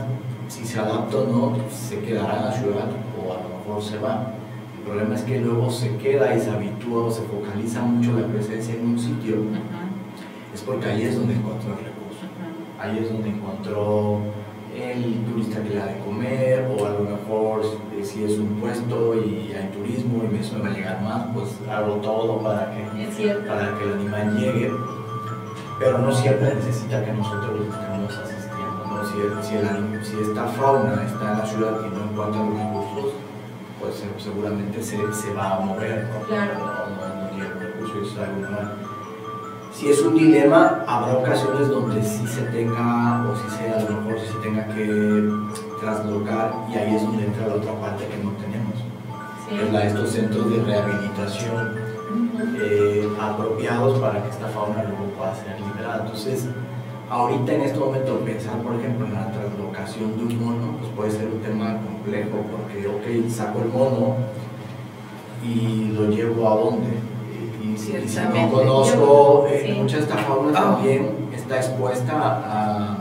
si se adapta o no, se quedará en la ciudad o a lo mejor se va. El problema es que luego se queda y se habitúa o se focaliza mucho la presencia en un sitio. Es porque ahí es donde encontró el recurso, ahí es donde encontró el turista que le da de comer, o a lo mejor si es un puesto y hay turismo y me suele llegar más, pues hago todo para que el animal llegue, pero no siempre necesita que nosotros lo estemos asistiendo, ¿no? Si esta fauna está en la ciudad y no encuentra los recursos, pues seguramente se va a mover, ¿no? Claro. No tiene recursos, es algo normal. Si es un dilema, habrá ocasiones donde sí se tenga, o sí sea, a lo mejor sí se tenga que traslocar, y ahí es donde entra la otra parte que no tenemos. Sí. Estos centros de rehabilitación apropiados para que esta fauna luego pueda ser liberada. Entonces, ahorita en este momento pensar, por ejemplo, en la traslocación de un mono, pues puede ser un tema complejo, porque, ok, saco el mono y lo llevo a dónde. Y si no conozco, mucha de esta fauna también está expuesta a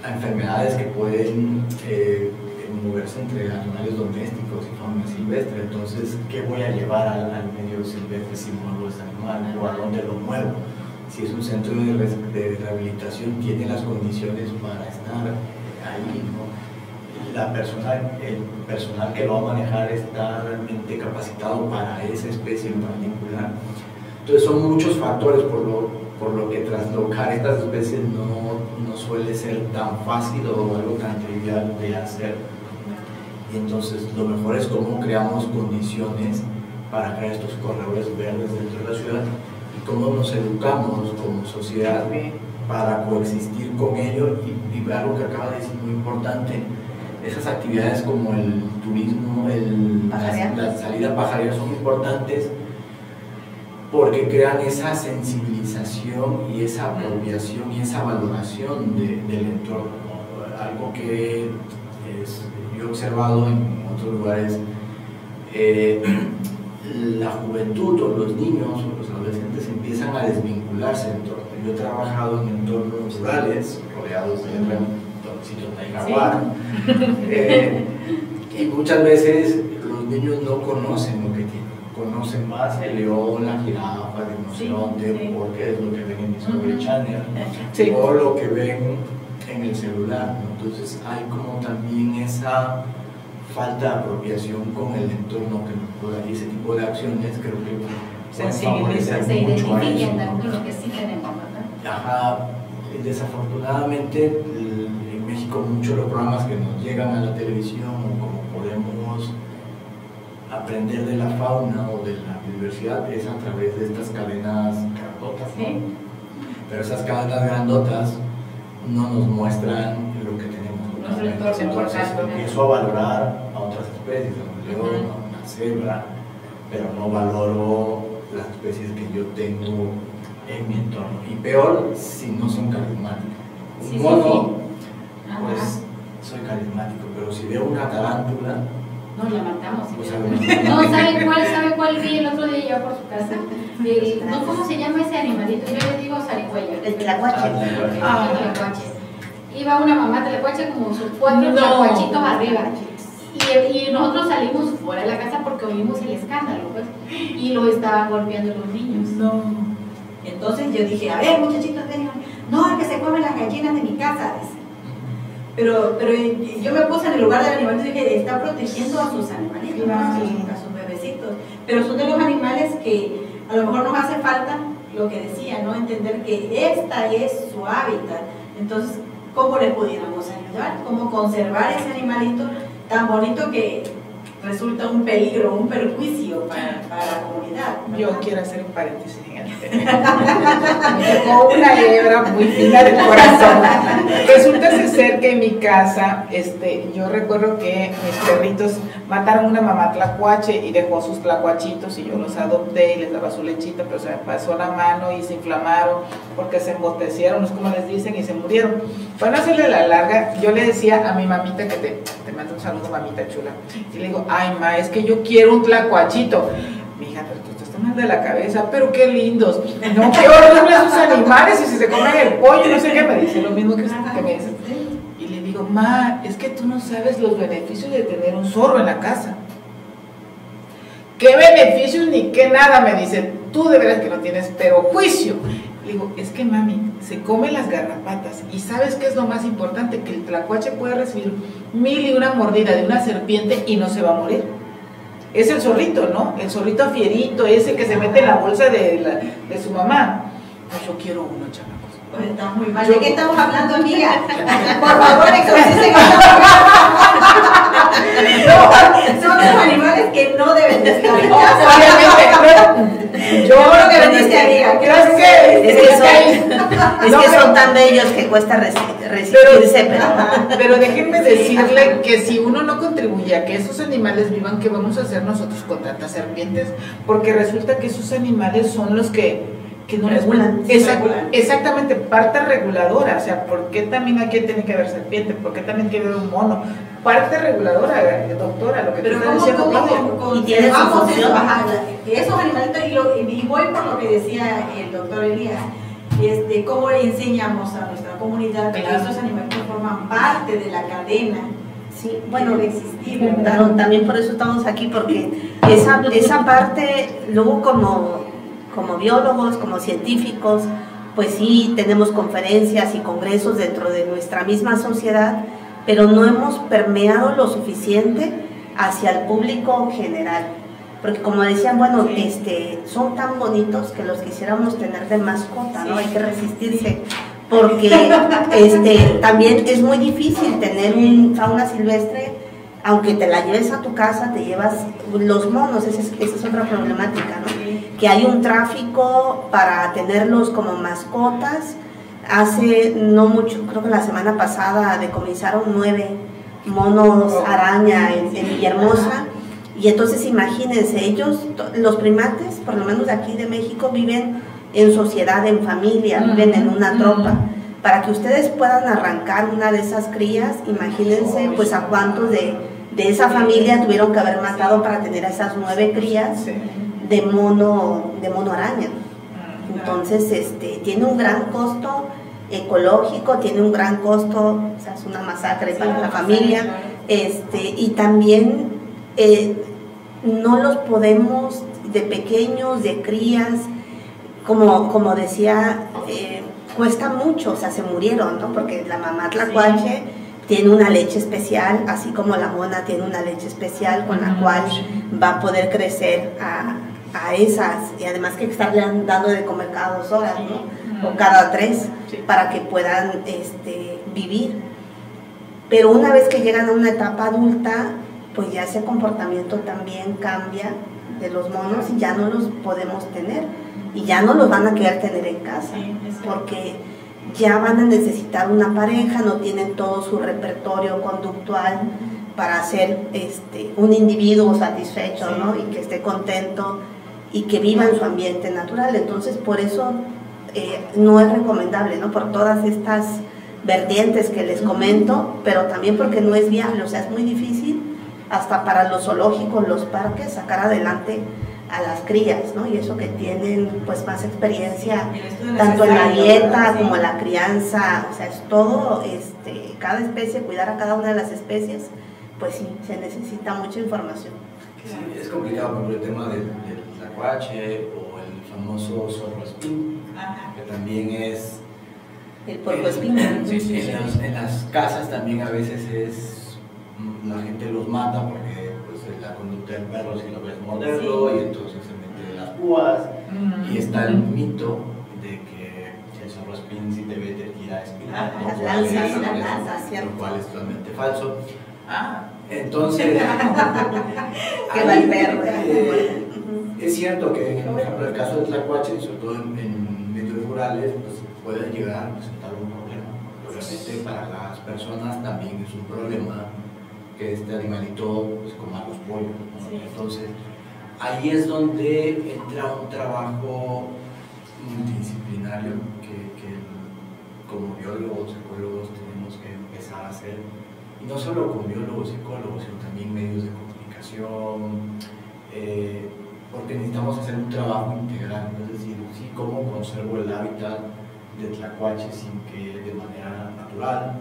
enfermedades que pueden moverse entre animales domésticos y fauna silvestre. Entonces, ¿qué voy a llevar al medio silvestre si muevo ese animal? ¿O a dónde lo muevo? Si es un centro de rehabilitación, tiene las condiciones para estar ahí, ¿no? El personal que lo va a manejar está realmente capacitado para esa especie en particular. Entonces son muchos factores por lo que traslocar estas especies no suele ser tan fácil o algo tan trivial de hacer. Y entonces lo mejor es cómo creamos condiciones para crear estos corredores verdes dentro de la ciudad y cómo nos educamos como sociedad para coexistir con ello. Y algo que acaba de decir muy importante, esas actividades como el turismo, la salida pajarear son importantes porque crean esa sensibilización y esa apropiación y esa valoración del entorno, ¿no? Algo que yo he observado en otros lugares, la juventud o los niños o los adolescentes empiezan a desvincularse del entorno. Yo he trabajado en entornos rurales rodeados de sitios de jaguar, y muchas veces los niños no conocen lo que tienen. Conocen más el león, la jirafa, el rinoceronte, porque es lo que ven en Discovery Channel, o lo que ven en el celular, ¿no? Entonces hay como también esa falta de apropiación con el entorno y ese tipo de acciones creo que sensibilizan, se identifican con lo que sí tenemos, ¿verdad? Ajá, desafortunadamente en México muchos de los programas que nos llegan a la televisión o como podemos aprender de la fauna o de la biodiversidad es a través de estas cadenas grandotas, ¿no? ¿Sí? Pero esas cadenas grandotas no nos muestran lo que tenemos. Entonces empiezo a valorar a otras especies, a un león, a una cebra, pero no valoro las especies que yo tengo en mi entorno. Y peor si no son carismáticas. Un mono, pues soy carismático, pero si veo una tarántula, no, la matamos. Pues, no, ¿sabe cuál vi el otro día yo por su casa? No, ¿cómo se llama ese animalito? Yo le digo zarigüeya. El tlacuache. Iba una mamá tlacuache como sus 4 tlacuachitos arriba. Y nosotros salimos fuera de la casa porque oímos el escándalo, pues, y lo estaban golpeando los niños. No. Entonces yo dije, a ver, muchachitos, no, es que se comen las gallinas de mi casa, dice. Pero yo me puse en el lugar del animal y dije, está protegiendo a sus animalitos, a sus bebecitos. Pero son de los animales que a lo mejor nos hace falta lo que decía, ¿no? Entender que esta es su hábitat. Entonces, ¿cómo le pudiéramos ayudar? ¿Cómo conservar ese animalito tan bonito que resulta un peligro, un perjuicio para la comunidad, ¿verdad? Yo quiero hacer un paréntesis en el tema. Me tocó una hebra muy fina del corazón. Resulta ser que en mi casa, yo recuerdo que mis perritos mataron una mamá tlacuache y dejó sus tlacuachitos y yo los adopté y les daba su lechita, pero se me pasó la mano y se inflamaron porque se embotecieron, es como les dicen, y se murieron. Para no hacerle la larga, yo le decía a mi mamita que te mando un saludo, mamita chula, y le digo, ay ma, es que yo quiero un tlacuachito. Mi hija, pero tú estás mal de la cabeza, pero qué lindos. No, qué horribles esos animales, y si se comen el pollo, no sé qué, me dice lo mismo que me dice. Y le digo, ma, es que tú no sabes los beneficios de tener un zorro en la casa. ¿Qué beneficios ni qué nada? Me dice, tú de veras que no tienes, pero juicio. Le digo, es que mami, se comen las garrapatas y ¿sabes qué es lo más importante? Que el tlacuache puede recibir 1001 mordida de una serpiente y no se va a morir. Es el zorrito, ¿no? El zorrito fierito, ese que se mete en la bolsa de su mamá. Pues yo quiero uno, chamacos. Pues está muy mal. ¿De qué estamos hablando, amiga? Por favor, exorcisen. No, son los animales que no deben de estar en casa. Obviamente, yo lo que vendiste, amiga. Es que son tan bellos que cuesta resistirse, pero déjenme decirle que si uno no contribuye a que esos animales vivan, ¿qué vamos a hacer nosotros con tantas serpientes? Porque resulta que esos animales son los que no regulan. Exactamente, parte reguladora. O sea, ¿por qué también aquí tiene que haber serpiente? ¿Por qué también tiene que haber un mono? Parte reguladora, doctora, lo que pero tú estás diciendo, Claudia. Y tiene su función. Esos animalitos, y voy por lo que decía el doctor Elías, cómo le enseñamos a nuestra comunidad que esos animalitos forman parte de la cadena Sí, bueno, existir. claro, también por eso estamos aquí, porque esa parte, luego como biólogos, como científicos, pues sí tenemos conferencias y congresos dentro de nuestra misma sociedad, pero no hemos permeado lo suficiente hacia el público general. Porque como decían, bueno, son tan bonitos que los quisiéramos tener de mascota, ¿no? Hay que resistirse, porque también es muy difícil tener un fauna silvestre, aunque te la lleves a tu casa, te llevas los monos, esa es otra problemática, ¿no? Que hay un tráfico para tenerlos como mascotas. Hace no mucho, creo que la semana pasada decomisaron 9 monos araña en Villahermosa. Y entonces imagínense, ellos, los primates, por lo menos de aquí de México, viven en sociedad, en familia, viven en una tropa. Para que ustedes puedan arrancar una de esas crías, imagínense pues a cuántos de esa familia tuvieron que haber matado para tener a esas 9 crías de mono araña. Entonces tiene un gran costo ecológico, tiene un gran costo, o sea, es una masacre para la familia, y también no los podemos de pequeños, de crías, como decía, cuesta mucho, o sea, se murieron, ¿no? Porque la mamá tlacuache tiene una leche especial, así como la mona tiene una leche especial con la cual va a poder crecer a esas, y además que estarle dando de comer cada 2 horas, ¿no? O cada 3, para que puedan vivir. Pero una vez que llegan a una etapa adulta, pues ya ese comportamiento también cambia de los monos y ya no los podemos tener, y ya no los van a querer tener en casa, porque ya van a necesitar una pareja, no tienen todo su repertorio conductual para ser un individuo satisfecho, ¿no? Y que esté contento y que viva en su ambiente natural. Entonces por eso no es recomendable, ¿no? Por todas estas vertientes que les comento, pero también porque no es viable, o sea, es muy difícil hasta para los zoológicos, los parques, sacar adelante a las crías, ¿no? Y eso que tienen pues más experiencia, tanto en la dieta como en la crianza, o sea, es todo, cada especie, cuidar a cada una de las especies, pues sí, se necesita mucha información. Sí, es complicado por el tema del tlacuache o el famoso zorroespín, que también es... El puercoespín. En las casas también a veces la gente los mata porque pues, la conducta del perro si lo ves morderlo, y entonces se mete las púas, y está el mito de que el zorroespín si te ve te tira espinas, lo cual es totalmente falso. Entonces que va el perro. Es cierto que, por ejemplo, el caso del tlacuache, sobre todo en medios rurales, pues puede llegar a presentar un problema. Obviamente para las personas también es un problema que este animalito pues, coma los pollos, ¿no? Entonces ahí es donde entra un trabajo multidisciplinario que como biólogos, ecólogos tenemos que empezar a hacer, y no solo con biólogos y ecólogos, sino también medios de comunicación, porque necesitamos hacer un trabajo integral, es decir, sí, cómo conservo el hábitat de tlacuache sin que de manera natural,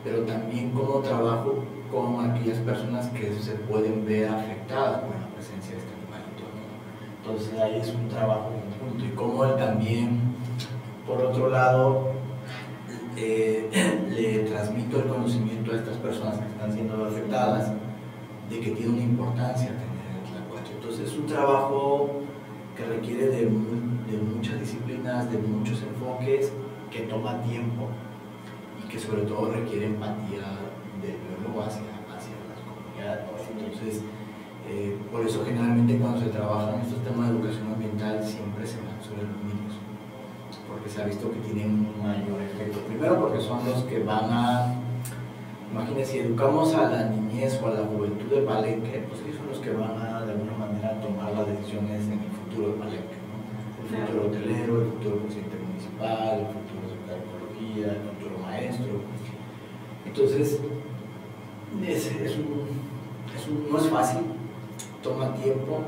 pero también cómo trabajo con aquellas personas que se pueden ver afectadas por la presencia de este animalito, ¿no? Entonces ahí es un trabajo conjunto, y cómo él también, por otro lado, le transmito el conocimiento a estas personas que están siendo afectadas de que tiene una importancia tener el tlacuache. Entonces es un trabajo que requiere de muchas disciplinas, de muchos enfoques, que toma tiempo y que sobre todo requiere empatía del biólogo hacia las comunidades, ¿no? Entonces, por eso generalmente cuando se trabaja en estos temas de educación ambiental siempre se van sobre los niños, porque se ha visto que tienen un mayor efecto. Primero porque son los que van a, imagínense, si educamos a la niñez o a la juventud de Palenque, pues ellos son los que van a de alguna manera tomar las decisiones en el futuro de Palenque, ¿no? El futuro hotelero, el futuro presidente municipal, el futuro de la ecología, el futuro maestro. Entonces, no es fácil, toma tiempo,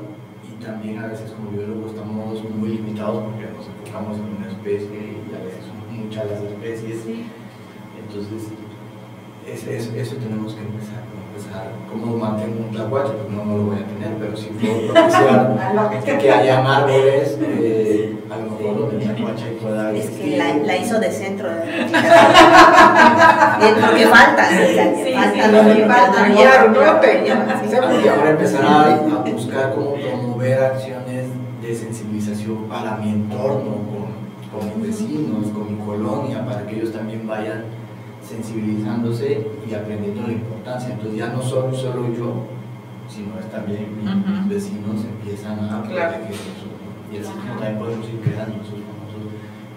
y también a veces como biólogos estamos muy limitados porque nos enfocamos en una especie y a veces son muchas las especies. Entonces, eso tenemos que empezar. ¿Cómo mantengo un tlacuache? Pues no lo voy a tener, pero si puedo propiciar que hayan árboles, a lo mejor donde el tlacuache pueda existir. Es que la hizo de centro. Porque falta. Ahora empezar a buscar cómo promover acciones de sensibilización para mi entorno, con mis vecinos, con mi colonia, para que ellos también vayan sensibilizándose y aprendiendo la importancia. Entonces ya no solo yo, sino es también mis vecinos empiezan a proteger eso. Y así también podemos ir creando esos famosos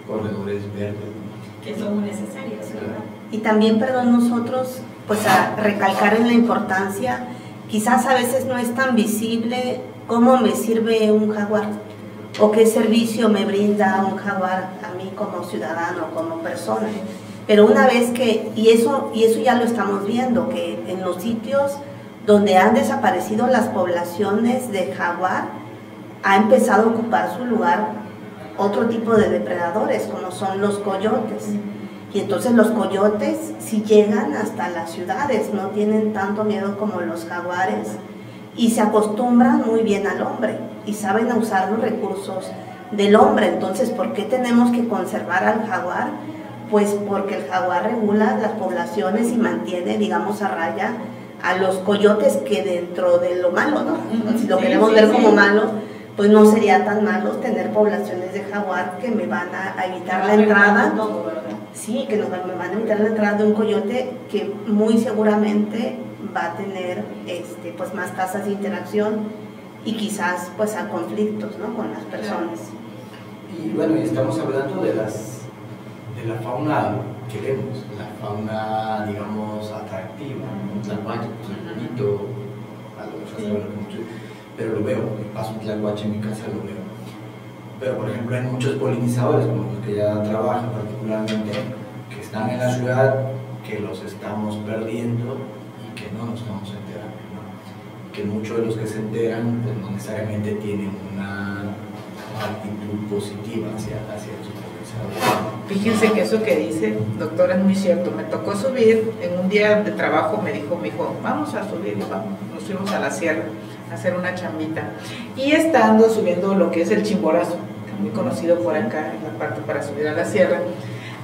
corredores verdes. Que son muy necesarios, ¿verdad? Y también, perdón, nosotros, pues a recalcar en la importancia, quizás a veces no es tan visible cómo me sirve un jaguar o qué servicio me brinda un jaguar a mí como ciudadano, como persona. Pero una vez que, y eso ya lo estamos viendo, que en los sitios donde han desaparecido las poblaciones de jaguar, ha empezado a ocupar su lugar otro tipo de depredadores, como son los coyotes. Y entonces los coyotes sí llegan hasta las ciudades, no tienen tanto miedo como los jaguares, y se acostumbran muy bien al hombre, y saben usar los recursos del hombre. Entonces, ¿por qué tenemos que conservar al jaguar? Pues porque el jaguar regula las poblaciones y mantiene, digamos, a raya a los coyotes, que dentro de lo malo, ¿no? Si lo queremos ver como malo, pues no sería tan malo tener poblaciones de jaguar que me van a evitar la entrada. Sí, que me van a evitar la entrada de un coyote que muy seguramente va a tener pues más tasas de interacción y quizás pues a conflictos, ¿no?, con las personas. Y bueno, y estamos hablando de la fauna que vemos, la fauna, digamos, atractiva, un tlacuache, pues el bonito, pero lo veo, paso un tlacuache en mi casa, lo veo. Pero por ejemplo hay muchos polinizadores, como los que ya trabajan particularmente, que están en la ciudad, que los estamos perdiendo y que no nos estamos enterando, ¿no? Que muchos de los que se enteran pues no necesariamente tienen una actitud positiva hacia esos polinizadores. Fíjense que eso que dice, doctor, es muy cierto. Me tocó subir, en un día de trabajo me dijo mi hijo, vamos a subir, y vamos, nos fuimos a la sierra a hacer una chambita. Y estando subiendo lo que es el Chimborazo, muy conocido por acá en la parte para subir a la sierra,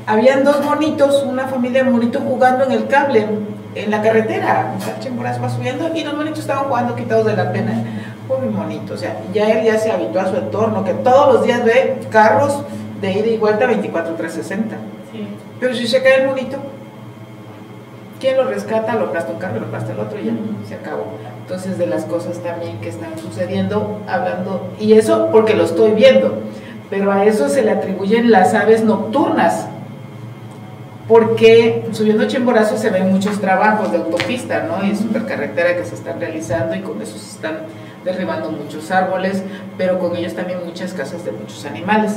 habían dos monitos, una familia de monitos jugando en el cable, en la carretera. O sea, el Chimborazo va subiendo y los monitos estaban jugando quitados de la pena. Pobre monito, o sea, ya él ya se habituó a su entorno, que todos los días ve carros de ida y vuelta 24/360. Sí. Pero si se cae el monito, ¿quién lo rescata? Lo aplasta un carro, lo aplasta el otro y ya se acabó. Entonces, de las cosas también que están sucediendo, hablando, y eso porque lo estoy viendo, pero a eso se le atribuyen las aves nocturnas, porque subiendo Chimborazo se ven muchos trabajos de autopista, ¿no? Y supercarretera que se están realizando, y con eso se están derribando muchos árboles, pero con ellos también muchas casas de muchos animales.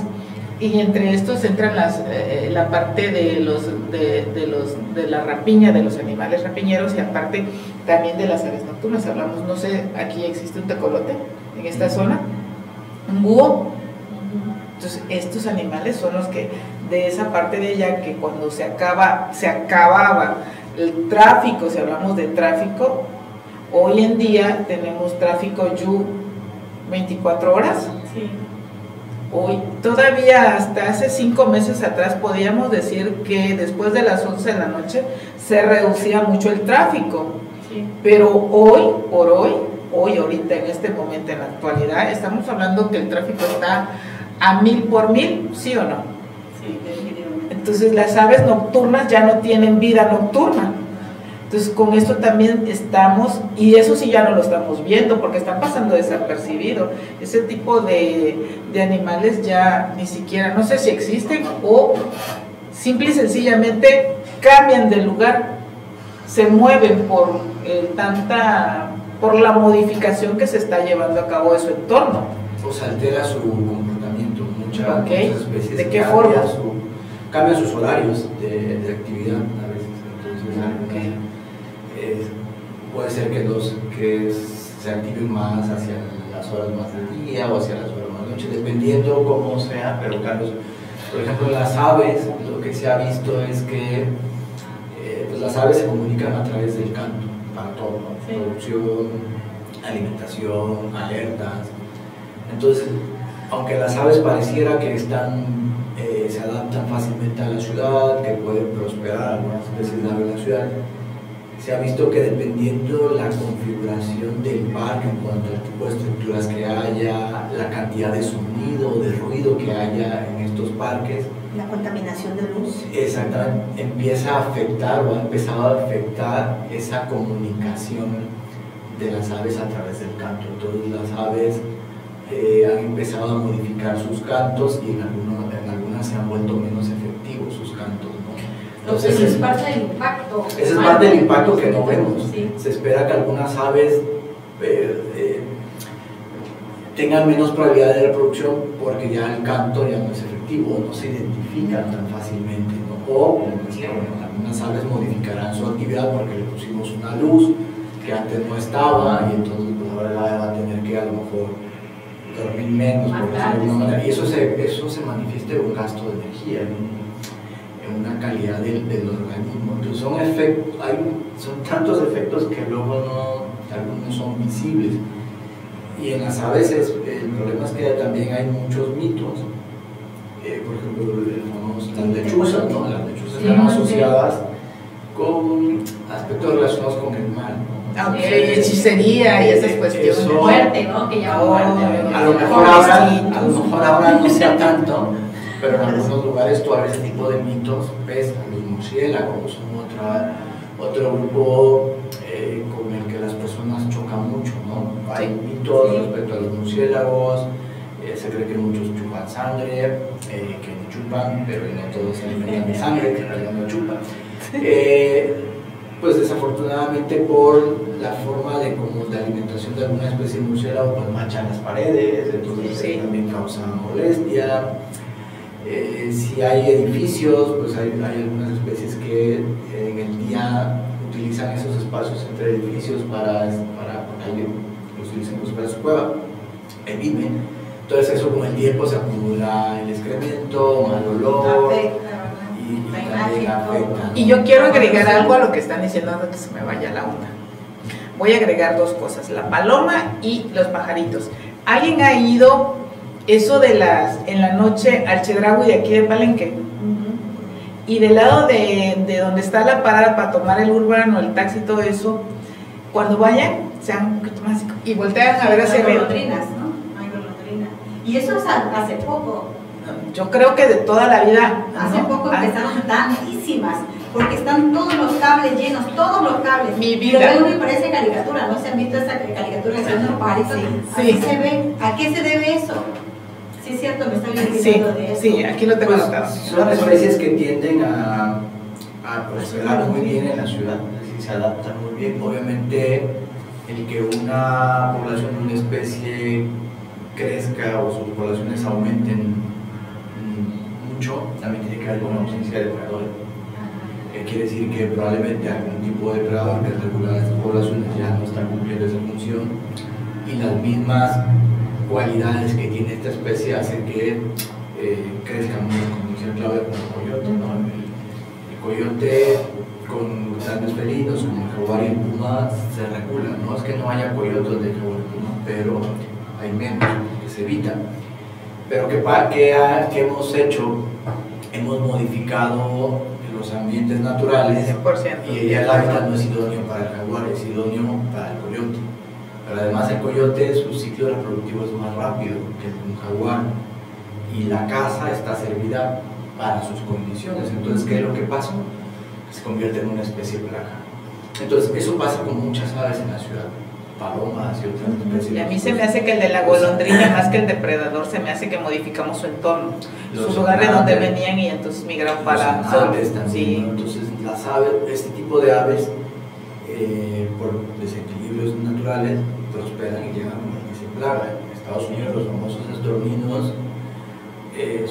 Y entre estos entran la parte de la rapiña de los animales rapiñeros, y aparte también de las aves nocturnas. Hablamos, no sé, aquí existe un tecolote en esta zona, un búho. Entonces estos animales son los que, de esa parte de ella, que cuando se acababa el tráfico, si hablamos de tráfico, hoy en día tenemos tráfico 24 horas. Sí. Hoy, todavía hasta hace 5 meses atrás podíamos decir que después de las 11 de la noche se reducía mucho el tráfico, sí. Pero hoy, ahorita en este momento, en la actualidad, estamos hablando que el tráfico está a 1000 por 1000, ¿sí o no? Sí, definitivamente. Entonces las aves nocturnas ya no tienen vida nocturna. Entonces con esto también estamos, y eso sí ya no lo estamos viendo porque están pasando desapercibido. Ese tipo de animales ya ni siquiera, no sé si existen o simple y sencillamente cambian de lugar, se mueven por la modificación que se está llevando a cabo de su entorno. O se altera su comportamiento, muchas especies. ¿De qué forma? Cambian sus horarios de actividad a veces. Entonces, puede ser que se activen más hacia las horas más del día o hacia las horas más de noche, dependiendo cómo sea, pero cambios. Por ejemplo, en las aves, lo que se ha visto es que pues las aves se comunican a través del canto, para todo, ¿no? Sí. Producción, alimentación, alertas. Entonces, aunque las aves pareciera que se adaptan fácilmente a la ciudad, que pueden prosperar algunas especies de aves en la ciudad, se ha visto que dependiendo la configuración del parque en cuanto al tipo de estructuras que haya, la cantidad de sonido, de ruido que haya en estos parques, la contaminación de luz. exactamente, empieza a afectar o ha empezado a afectar esa comunicación de las aves a través del canto. Entonces las aves han empezado a modificar sus cantos y en algunas se han vuelto menos efectivos sus cantos, ¿no? Entonces es parte del impacto. Ese es parte del impacto que no vemos. Sí. Se espera que algunas aves tengan menos probabilidad de reproducción porque ya el canto ya no es efectivo, no se identifican tan fácilmente, ¿no? O, como decía, bueno, algunas aves modificarán su actividad porque le pusimos una luz que antes no estaba y entonces pues, ahora la ave va a tener que a lo mejor dormir menos, por decirlo de alguna manera. Y eso se manifiesta en un gasto de energía, en una calidad del organismo. Entonces son tantos efectos que luego algunos son visibles. Y en las aves el problema es que también hay muchos mitos. Por ejemplo, las lechuzas, ¿no? Las lechuzas están asociadas con aspectos relacionados con el mal, ¿no? Okay, hechicería y esas cuestiones. Muerte, ¿no? Que llama muerte. A lo mejor ahora no sea tanto, pero en algunos lugares todavía ese tipo de mitos, ves, los murciélagos son otro grupo con el que las personas chocan mucho, ¿no? Hay mitos respecto a los murciélagos, se cree que muchos chupan sangre, que no chupan, pero no todos se alimentan de sangre, que en realidad no chupan. Pues desafortunadamente por la forma de alimentación de alguna especie de murciélago, pues manchan las paredes, entonces también causa molestia. Si hay edificios, pues hay algunas especies que en el día utilizan esos espacios entre edificios porque los utilizan para su cueva, viven. Entonces eso con el tiempo se acumula el excremento, mal olor. Y yo quiero agregar algo a lo que están diciendo antes que se me vaya la onda. Voy a agregar dos cosas, la paloma y los pajaritos. ¿Alguien ha ido eso en la noche al Chedraui de aquí de Palenque? Y del lado de donde está la parada para tomar el urbano, el taxi y todo eso, cuando vayan, sean un poquito más y voltean a ver hacia arriba. Golondrinas, ¿no? Hay golondrinas. Y eso es hace poco. Yo creo que de toda la vida. Hace poco empezaron tantísimas, porque están todos los cables llenos, todos los cables. Mi vida. Lo veo y parece caricatura, ¿no? ¿Se han visto esa caricatura de unos pajaritos? Así se ve. ¿A qué se debe eso? Sí, es cierto, me estoy olvidando de eso. Sí, aquí lo tengo anotado. Son especies que tienden a prosperar muy bien en la ciudad, es decir, se adaptan muy bien. Obviamente, el que una población de una especie crezca o sus poblaciones aumenten mucho, también tiene que ver con la ausencia de depredadores. Quiere decir que probablemente algún tipo de depredador que regula estas poblaciones ya no está cumpliendo esa función, y las mismas cualidades que tiene esta especie hacen que crezcan mucho, como decía Claudia, como el coyote, ¿no? El coyote con grandes felinos como el jaguar y el puma se regula. No es que no haya coyotes de jaguar y puma, pero hay menos, que se evitan. Pero ¿qué hemos hecho? Hemos modificado los ambientes naturales 100%. y ya el hábitat no es idóneo para el jaguar, es idóneo para el coyote. Pero además el coyote, su ciclo reproductivo es más rápido que un jaguar, y la caza está servida para sus condiciones. Entonces, ¿qué es lo que pasa? Se convierte en una especie plaga. Entonces, eso pasa con muchas aves en la ciudad, palomas y otras especies. Y a mí se me hace que el de la golondrina, más que el depredador, se me hace que modificamos su entorno, su lugar de donde venían, y entonces migraron para aves también, sí. ¿no? Entonces, las aves, este tipo de aves, por desequilibrios naturales, prosperan y llegan a que se plaga. En Estados Unidos, los famosos estorninos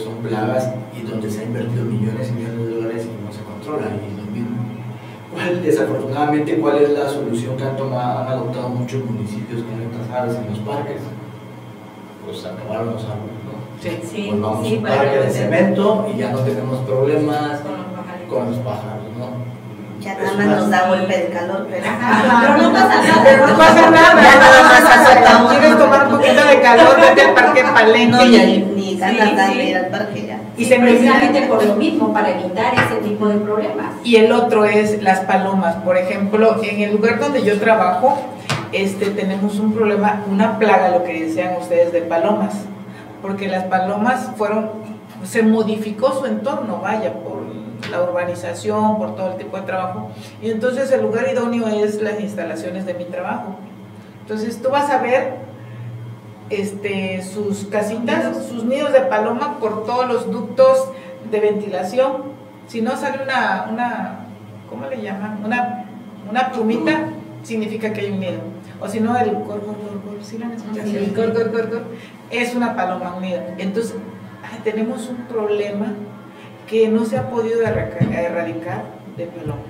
son plagas, y donde se han invertido millones y millones de dólares y no se controla. Y lo mismo. Desafortunadamente, ¿cuál es la solución que han adoptado muchos municipios con estas aves en los parques? Pues acabaron los árboles, ¿no? Sí. Volvamos a un parque de cemento y ya no tenemos problemas con los pájaros, ¿no? Ya nada más nos da golpe de calor, pero no pasa nada. Pero no pasa nada. Ya nada más azotamos. ¿Quieres tomar un poquito de calor? Vete al parque Palenque. No, y ni ganas de ir al parque ya. Y se me precisamente por lo mismo, para evitar ese tipo de problemas. Y el otro es las palomas. Por ejemplo, en el lugar donde yo trabajo, tenemos un problema, una plaga, lo que decían ustedes, de palomas. Porque las palomas se modificó su entorno, vaya, por la urbanización, por todo el tipo de trabajo. Y entonces el lugar idóneo es las instalaciones de mi trabajo. Entonces tú vas a ver sus casitas, sus nidos de paloma por todos los ductos de ventilación. Si no sale una ¿cómo le llaman? Una plumita, significa que hay un nido. O si no, el cor, ¿sí lo han escuchado? Sí. Cor, es una paloma unida. Entonces, tenemos un problema que no se ha podido erradicar de paloma.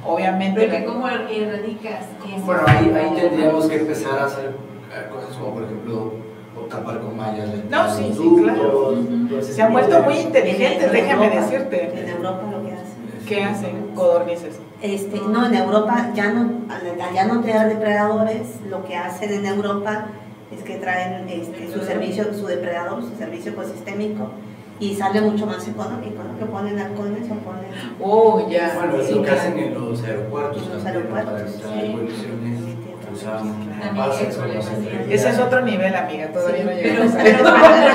Obviamente. Pero ¿cómo erradicas eso? Bueno, ahí tendríamos que empezar a hacer cosas como, por ejemplo, tapar con mallas. No, sí, claro. Se han vuelto muy inteligentes, déjame decirte. En Europa lo que hacen. ¿Qué hacen? Codornices. No, en Europa ya no traer depredadores. Lo que hacen en Europa es que traen su depredador, su servicio ecosistémico, y sale mucho más económico, ¿no? Que ponen halcones o ponen... Oh, ya. Bueno, es Sí, lo que claro. hacen en los aeropuertos. En los también, aeropuertos, para evitar sí. colisiones, usan También bases hay con los problemas. Ese es otro nivel, amiga, todavía no Pero llegamos a eso.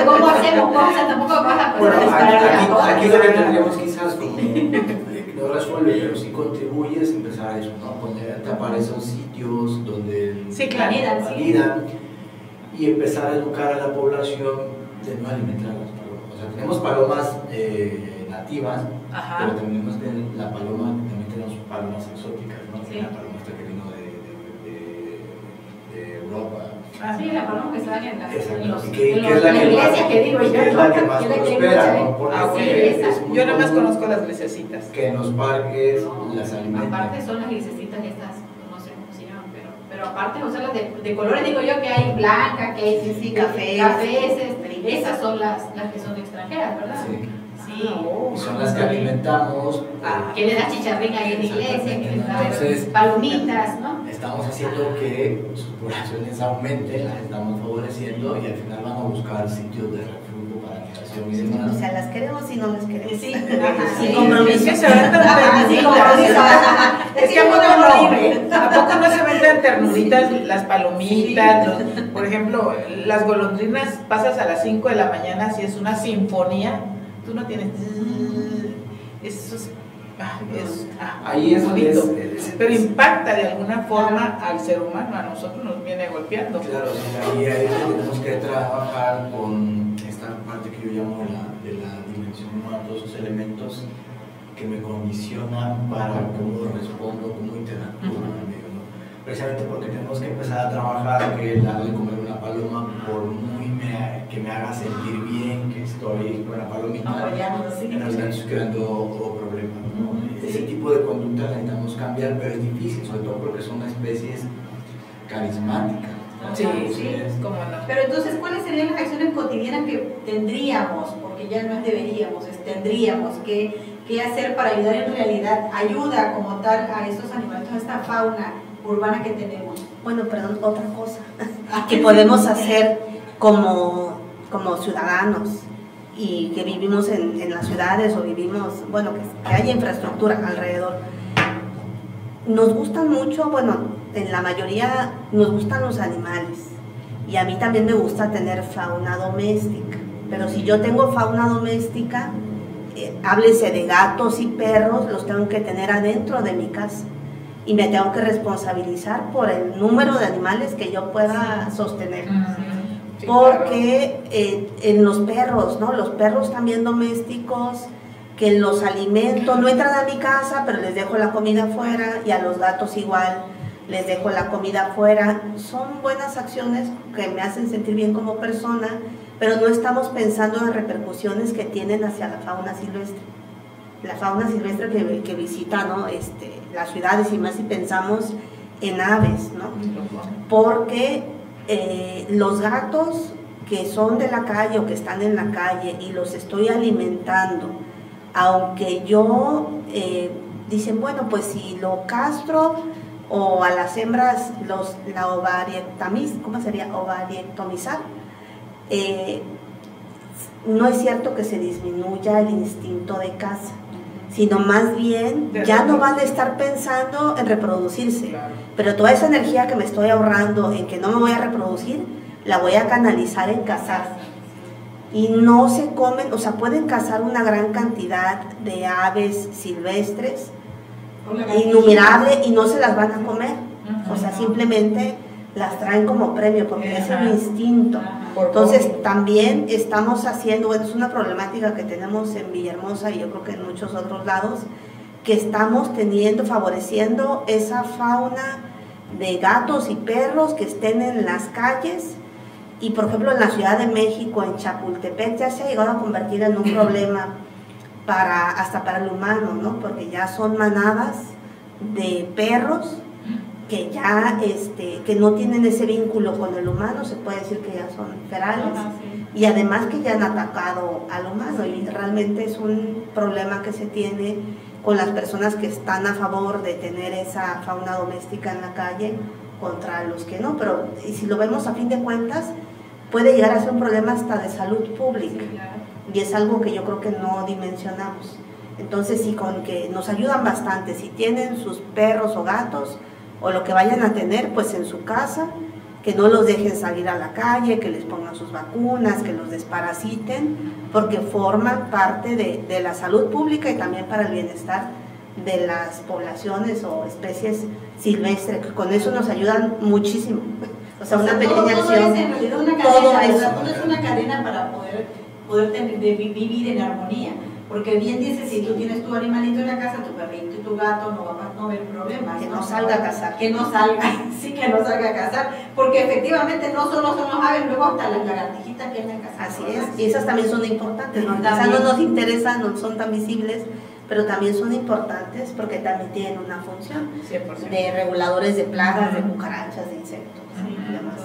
¿cómo hacemos? ¿Cómo? O sea, tampoco vas a poder Bueno, disparar aquí lo que tendríamos quizás como no resuelve, pero sí contribuye es empezar a eso, ¿no? Tapar esos sitios donde Sí, claro. anidan y empezar a educar a la población de no alimentar a las palomas. O sea, tenemos palomas nativas, Ajá. pero también también tenemos palomas exóticas, ¿no? Sí. La paloma esta que vino de Europa. Sí, la paloma que sale en Exacto. en Que es la la que iglesia, más- que digo yo. que es la que más Que prospera, hay ¿no? mucha- Porque Ah, sí, ok. esa. es muy Yo nada más común conozco las grececitas. que en los parques las alimentan. Aparte son las grisecitas estas, no sé cómo se llaman, pero aparte, o sea, las de colores, digo yo, que hay blanca, que hay Sí, cafés, esas son las que son extranjeras, ¿verdad? Sí. Sí. Y son las que alimentamos. Que le das chicharrín ahí en la iglesia, que les Entonces, das palomitas, ¿no? estamos haciendo que sus poblaciones aumenten, las estamos favoreciendo y al final van a buscar sitios de refugio para migración y demás. O sea, las queremos y no las queremos. Sí, Sin compromiso. Es que se ven tan Sí, ternuritas. Es que a poco uno libre. no, ¿a poco no se ven tan ternuritas las palomitas? Por ejemplo, las golondrinas, pasas a las 5 de la mañana, si es una sinfonía, tú no tienes... Eso es... Ahí es donde bonito. es- Pero impacta de alguna forma al ser humano, a nosotros nos viene golpeando. Claro, sí, ahí es donde tenemos que trabajar con esta parte que yo llamo de la dimensión humana, todos esos elementos que me condicionan para cómo respondo, cómo interactúo con el medio, ¿no? Precisamente porque tenemos que empezar a trabajar que el darle de comer una paloma, por muy que me haga sentir bien, que estoy con la palomita, Apoyando, sí. en realidad estoy creando problemas, ¿no? Ese tipo de conductas necesitamos cambiar, pero es difícil, sobre todo porque son especies carismáticas, ¿no? Sí, Entonces, cómo no. Pero entonces, ¿cuáles serían las acciones cotidianas que tendríamos, porque ya no es deberíamos, es tendríamos que hacer para ayudar en realidad, ayuda como tal a estos animales, a esta fauna urbana que tenemos? Bueno, perdón, otra cosa que podemos hacer como ciudadanos y que vivimos en las ciudades o vivimos, bueno, que haya infraestructura alrededor. Nos gustan mucho, bueno, en la mayoría nos gustan los animales y a mí también me gusta tener fauna doméstica, pero si yo tengo fauna doméstica, háblese de gatos y perros, los tengo que tener adentro de mi casa y me tengo que responsabilizar por el número de animales que yo pueda sostener. Sí, Porque en los perros, ¿no? Los perros también domésticos, que los alimento, no entran a mi casa, pero les dejo la comida afuera, y a los gatos igual, les dejo la comida afuera. Son buenas acciones que me hacen sentir bien como persona, pero no estamos pensando en las repercusiones que tienen hacia la fauna silvestre. La fauna silvestre que visita, ¿no? Las ciudades, y más si pensamos en aves, ¿no? Porque los gatos que son de la calle o que están en la calle y los estoy alimentando, aunque yo dicen, bueno, pues si lo castro o a las hembras la ovariectomizar, no es cierto que se disminuya el instinto de caza, sino más bien ya no van a estar pensando en reproducirse, pero toda esa energía que me estoy ahorrando en que no me voy a reproducir, la voy a canalizar en cazar. Y no se comen, o sea, pueden cazar una gran cantidad de aves silvestres, innumerable, y no se las van a comer, o sea, simplemente las traen como premio porque es un instinto. Entonces también estamos haciendo, bueno, es una problemática que tenemos en Villahermosa y yo creo que en muchos otros lados, que estamos favoreciendo esa fauna de gatos y perros que estén en las calles. Y por ejemplo en la Ciudad de México, en Chapultepec, ya se ha llegado a convertir en un problema hasta para el humano, ¿no? Porque ya son manadas de perros que ya que no tienen ese vínculo con el humano, se puede decir que ya son ferales, y además que ya han atacado al humano, y realmente es un problema que se tiene con las personas que están a favor de tener esa fauna doméstica en la calle contra los que no, pero y si lo vemos a fin de cuentas puede llegar a ser un problema hasta de salud pública, y es algo que yo creo que no dimensionamos. Entonces sí, con que nos ayudan bastante, si tienen sus perros o gatos o lo que vayan a tener, pues en su casa, que no los dejen salir a la calle, que les pongan sus vacunas, que los desparasiten, porque forman parte de la salud pública y también para el bienestar de las poblaciones o especies silvestres, que con eso nos ayudan muchísimo. O sea, una pequeña acción. Todo es en realidad una cadena, todo es una cadena para poder vivir en armonía. Porque bien dices, si tú tienes tu animalito en la casa, tu perrito y tu gato, no va a haber problemas. Que no salga a cazar. Que no salga, sí, que no salga a cazar. Porque efectivamente no solo son los aves, luego hasta las lagartijitas que andan cazando. Así es, y esas también son importantes, ¿no? Quizás no nos interesan, no son tan visibles, pero también son importantes porque también tienen una función 100%. De reguladores de plagas, de cucarachas, de insectos, y demás.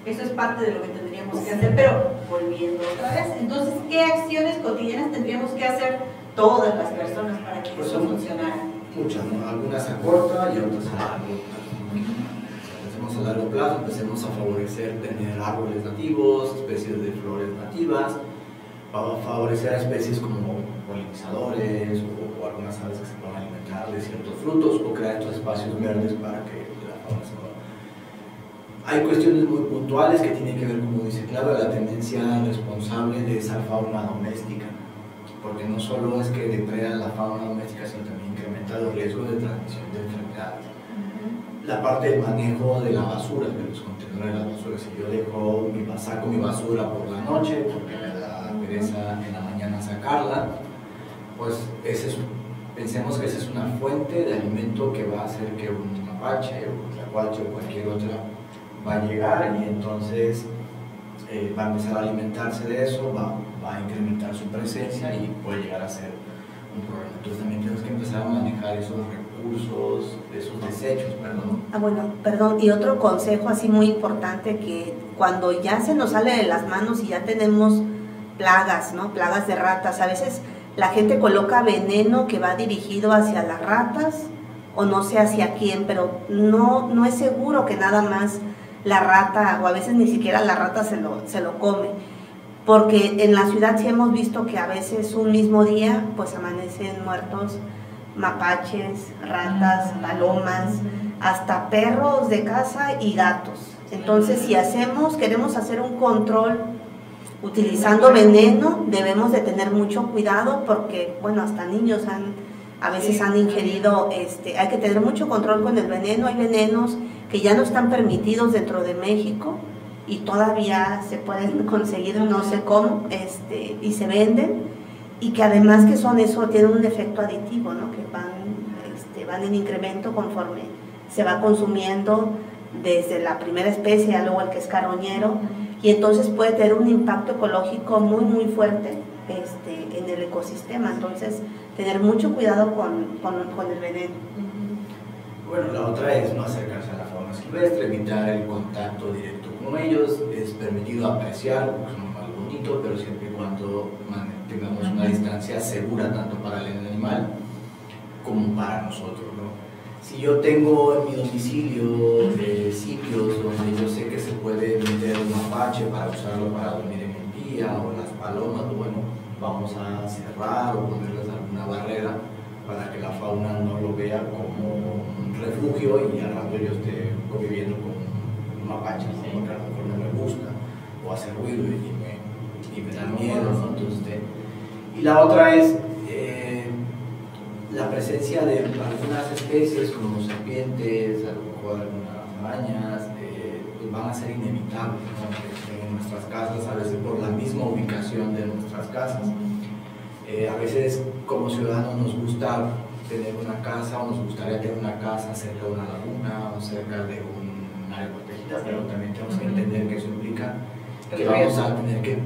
Eso es parte de lo que tendríamos que hacer, pero volviendo otra vez. Entonces, ¿qué acciones cotidianas tendríamos que hacer todas las personas para que eso funcionara? Muchas, ¿no? Algunas a corto y otras a largo plazo. Empecemos a largo plazo, empecemos a favorecer tener árboles nativos, especies de flores nativas, para favorecer a especies como polinizadores o algunas aves que se puedan alimentar de ciertos frutos o crear estos espacios verdes para que la fauna se mueva. Hay cuestiones muy puntuales que tienen que ver, como dice Clara, la tendencia responsable de esa fauna doméstica, porque no solo es que depreda la fauna doméstica, sino también incrementa los riesgos de transmisión de enfermedades. La parte del manejo de la basura, de los contenedores de la basura, si yo saco mi basura por la noche, porque me da pereza en la mañana sacarla, pues pensemos que esa es una fuente de alimento que va a hacer que un mapache o un tlacuache o cualquier otra va a llegar y entonces va a empezar a alimentarse de eso, va a incrementar su presencia y puede llegar a ser un problema. Entonces también tenemos que empezar a manejar esos recursos, esos desechos, perdón. Y otro consejo así muy importante, que cuando ya se nos sale de las manos y ya tenemos plagas, ¿no? Plagas de ratas, a veces la gente coloca veneno que va dirigido hacia las ratas o no sé hacia quién, pero no es seguro que nada más la rata, o a veces ni siquiera la rata se lo come, porque en la ciudad sí hemos visto que a veces un mismo día pues amanecen muertos mapaches, ratas, palomas, hasta perros de casa y gatos. Entonces si queremos hacer un control utilizando veneno, debemos de tener mucho cuidado porque, bueno, hasta niños a veces han ingerido, hay que tener mucho control con el veneno. Hay venenos que ya no están permitidos dentro de México y todavía se pueden conseguir, no sé cómo, y se venden, y que además que tienen un efecto aditivo, ¿no? Que van en incremento conforme se va consumiendo desde la primera especie a luego el que es carroñero, y entonces puede tener un impacto ecológico muy muy fuerte en el ecosistema. Entonces tener mucho cuidado con el veneno. Bueno, la otra es no acercarse a la fauna silvestre, evitar el contacto directo con ellos. Es permitido apreciar, porque es algo bonito, pero siempre y cuando tengamos una distancia segura tanto para el animal como para nosotros, ¿no? Si yo tengo en mi domicilio sitios donde yo sé que se puede meter un mapache para usarlo para dormir en el día, o las palomas, bueno, vamos a cerrar o ponerles alguna barrera para que la fauna no lo vea como un refugio y al rato yo esté conviviendo con un mapache, ¿no? Porque a lo mejor no me gusta o hace ruido y me da miedo, ¿no? Entonces, y la otra es la presencia de algunas especies como serpientes, a lo mejor algunas arañas, pues van a ser inevitables, ¿no? En nuestras casas, a veces por la misma ubicación de nuestras casas. A veces como ciudadanos nos gusta tener una casa, o nos gustaría tener una casa cerca de una laguna o cerca de un área protegida, pero también tenemos que entender que eso implica que vamos a tener que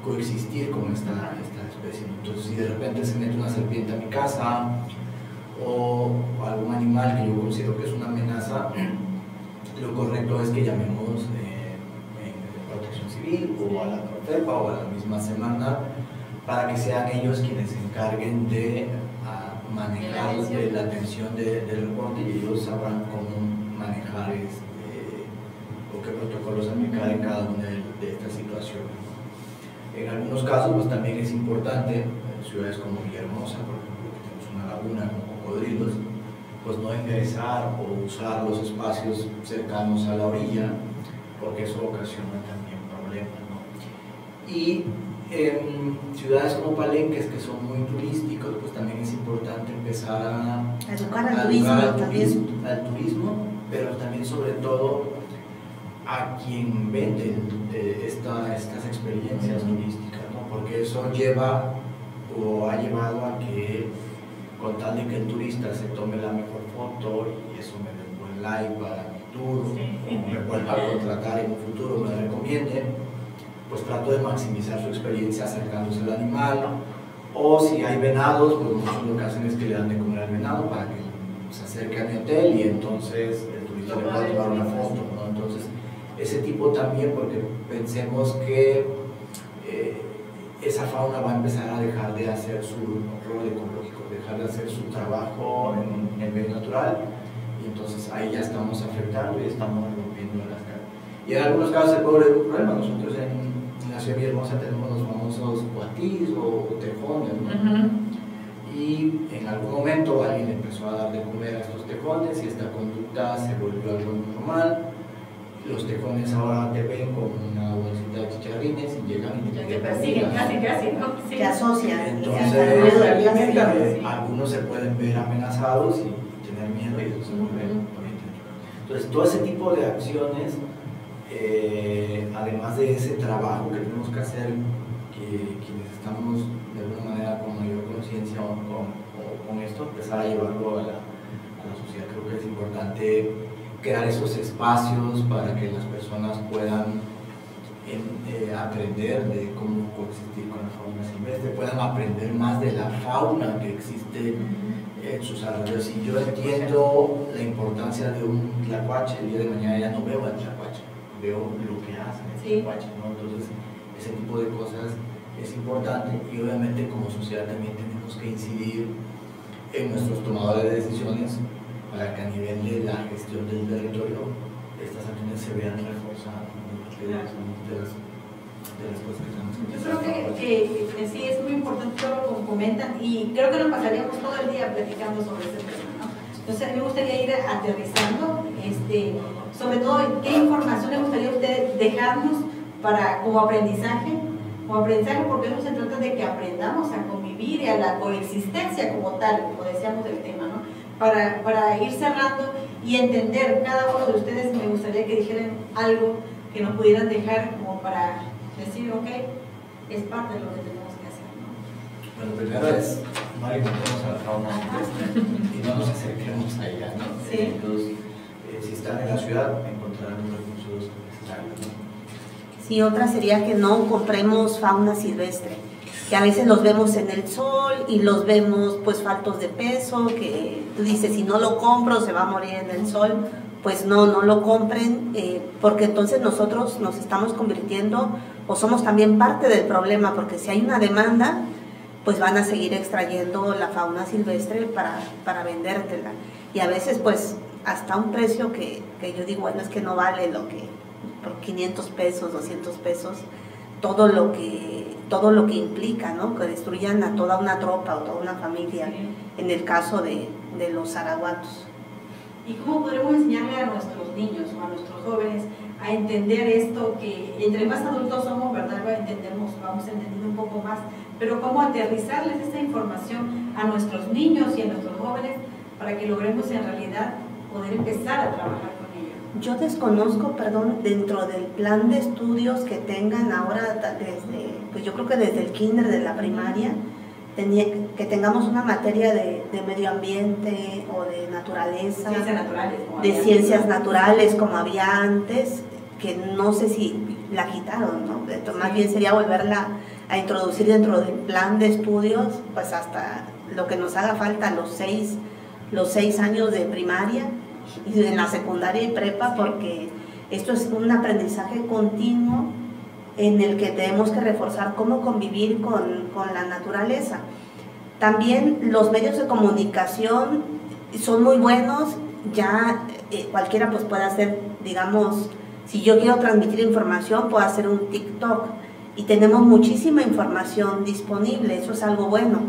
coexistir con esta especie. Entonces, si de repente se mete una serpiente a mi casa o algún animal que yo considero que es una amenaza, lo correcto es que llamemos a Protección Civil o a la Profepa o a la misma Semana para que sean ellos quienes se encarguen de manejar la atención del reporte, y ellos sabrán cómo manejar o qué protocolos aplicar en cada una de estas situaciones. En algunos casos pues también es importante, en ciudades como Villahermosa, por ejemplo, que tenemos una laguna con cocodrilos, pues no ingresar o usar los espacios cercanos a la orilla, porque eso ocasiona también problemas, ¿no? Y en ciudades como Palenques, que son muy turísticos, pues también es importante empezar a educar al turismo, pero también sobre todo a quien vende estas experiencias turísticas, ¿no? Porque eso lleva o ha llevado a que, con tal de que el turista se tome la mejor foto y eso me dé un buen like para mi tour, o me vuelva a contratar en un futuro, me recomiende, pues trato de maximizar su experiencia acercándose al animal. O si hay venados, pues muchos lo que hacen es que le dan de comer al venado para que se acerque a mi hotel y entonces el turista le pueda tomar una foto, ¿no? Entonces, ese tipo también, porque pensemos que esa fauna va a empezar a dejar de hacer su rol ecológico, dejar de hacer su trabajo en el medio natural, y entonces ahí ya estamos afectando y estamos rompiendo las caras. Y en algunos casos se puede haber un problema. Nosotros en la ciudad de Villahermosa tenemos los famosos cuatís o tejones, ¿no? Y en algún momento alguien empezó a dar de comer a estos tejones y esta conducta se volvió algo normal. Los tejones ahora te ven con una bolsita de chicharrines y llegan y te persiguen, casi, ¿no? Sí. Te asocian. Entonces, algunos se pueden ver amenazados y tener miedo, y eso se vuelve oriente. Entonces, todo ese tipo de acciones, además de ese trabajo que tenemos que hacer, que quienes estamos de alguna manera con mayor conciencia con esto, empezar a llevarlo a la sociedad. Creo que es importante crear esos espacios para que las personas puedan aprender de cómo coexistir con la fauna silvestre, puedan aprender más de la fauna que existe en sus alrededores. Si yo entiendo la importancia de un tlacuache, el día de mañana ya no veo al tlacuache, veo lo que hace el tlacuache, ¿no? Entonces, ese tipo de cosas es importante, y obviamente como sociedad también tenemos que incidir en nuestros tomadores de decisiones para que a nivel de la gestión del territorio estas acciones se vean reforzadas de las cosas que estamos haciendo. Yo creo que sí es muy importante todo lo que comentan, y creo que nos pasaríamos todo el día platicando sobre este tema, ¿no? Entonces a mí me gustaría ir aterrizando, sobre todo qué información le gustaría a usted dejarnos como aprendizaje, porque eso se trata de que aprendamos a convivir y a la coexistencia como tal, como decíamos del tema, ¿no? Para ir cerrando y entender cada uno de ustedes, me gustaría que dijeran algo que nos pudieran dejar como para decir, ok, es parte de lo que tenemos que hacer, ¿no? Bueno, primero es no alimentemos a la fauna y no nos acerquemos a ella, ¿no? Sí. Entonces, si están en la ciudad, encontrarán los recursos necesarios, ¿no? Sí, otra sería que no compremos fauna silvestre, que a veces los vemos en el sol y los vemos pues faltos de peso, que tú dices, si no lo compro se va a morir en el sol. Pues no lo compren, porque entonces nosotros nos estamos convirtiendo o somos también parte del problema, porque si hay una demanda, pues van a seguir extrayendo la fauna silvestre para vendértela. Y a veces pues hasta un precio que yo digo, bueno, es que no vale lo que, por 500 pesos, 200 pesos, todo lo que implica, ¿no? Que destruyan a toda una tropa o toda una familia, sí, en el caso de los arahuatos. ¿Y cómo podremos enseñarle a nuestros niños o a nuestros jóvenes a entender esto, que entre más adultos somos, ¿verdad? Vamos entendiendo un poco más, pero cómo aterrizarles esta información a nuestros niños y a nuestros jóvenes para que logremos en realidad poder empezar a trabajar con ellos? Yo desconozco, dentro del plan de estudios que tengan ahora, pues yo creo que desde el kinder, de la primaria, que tengamos una materia de medio ambiente o de naturaleza, ciencias naturales como había antes, que no sé si la quitaron, ¿no? Más bien sería volverla a introducir dentro del plan de estudios, pues hasta lo que nos haga falta, los seis años de primaria y en la secundaria y prepa, porque esto es un aprendizaje continuo en el que tenemos que reforzar cómo convivir con la naturaleza. También los medios de comunicación son muy buenos, ya cualquiera pues puede hacer, digamos, si yo quiero transmitir información, puedo hacer un TikTok y tenemos muchísima información disponible, eso es algo bueno,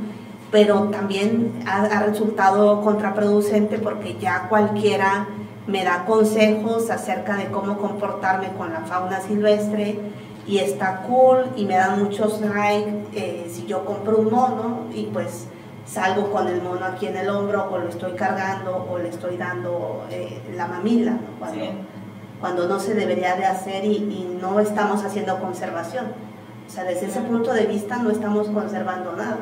pero también ha resultado contraproducente porque ya cualquiera me da consejos acerca de cómo comportarme con la fauna silvestre, y está cool y me dan muchos likes si yo compro un mono y pues salgo con el mono aquí en el hombro, o lo estoy cargando o le estoy dando la mamila, ¿no? Cuando no se debería de hacer y no estamos haciendo conservación. O sea, desde ese punto de vista no estamos conservando nada.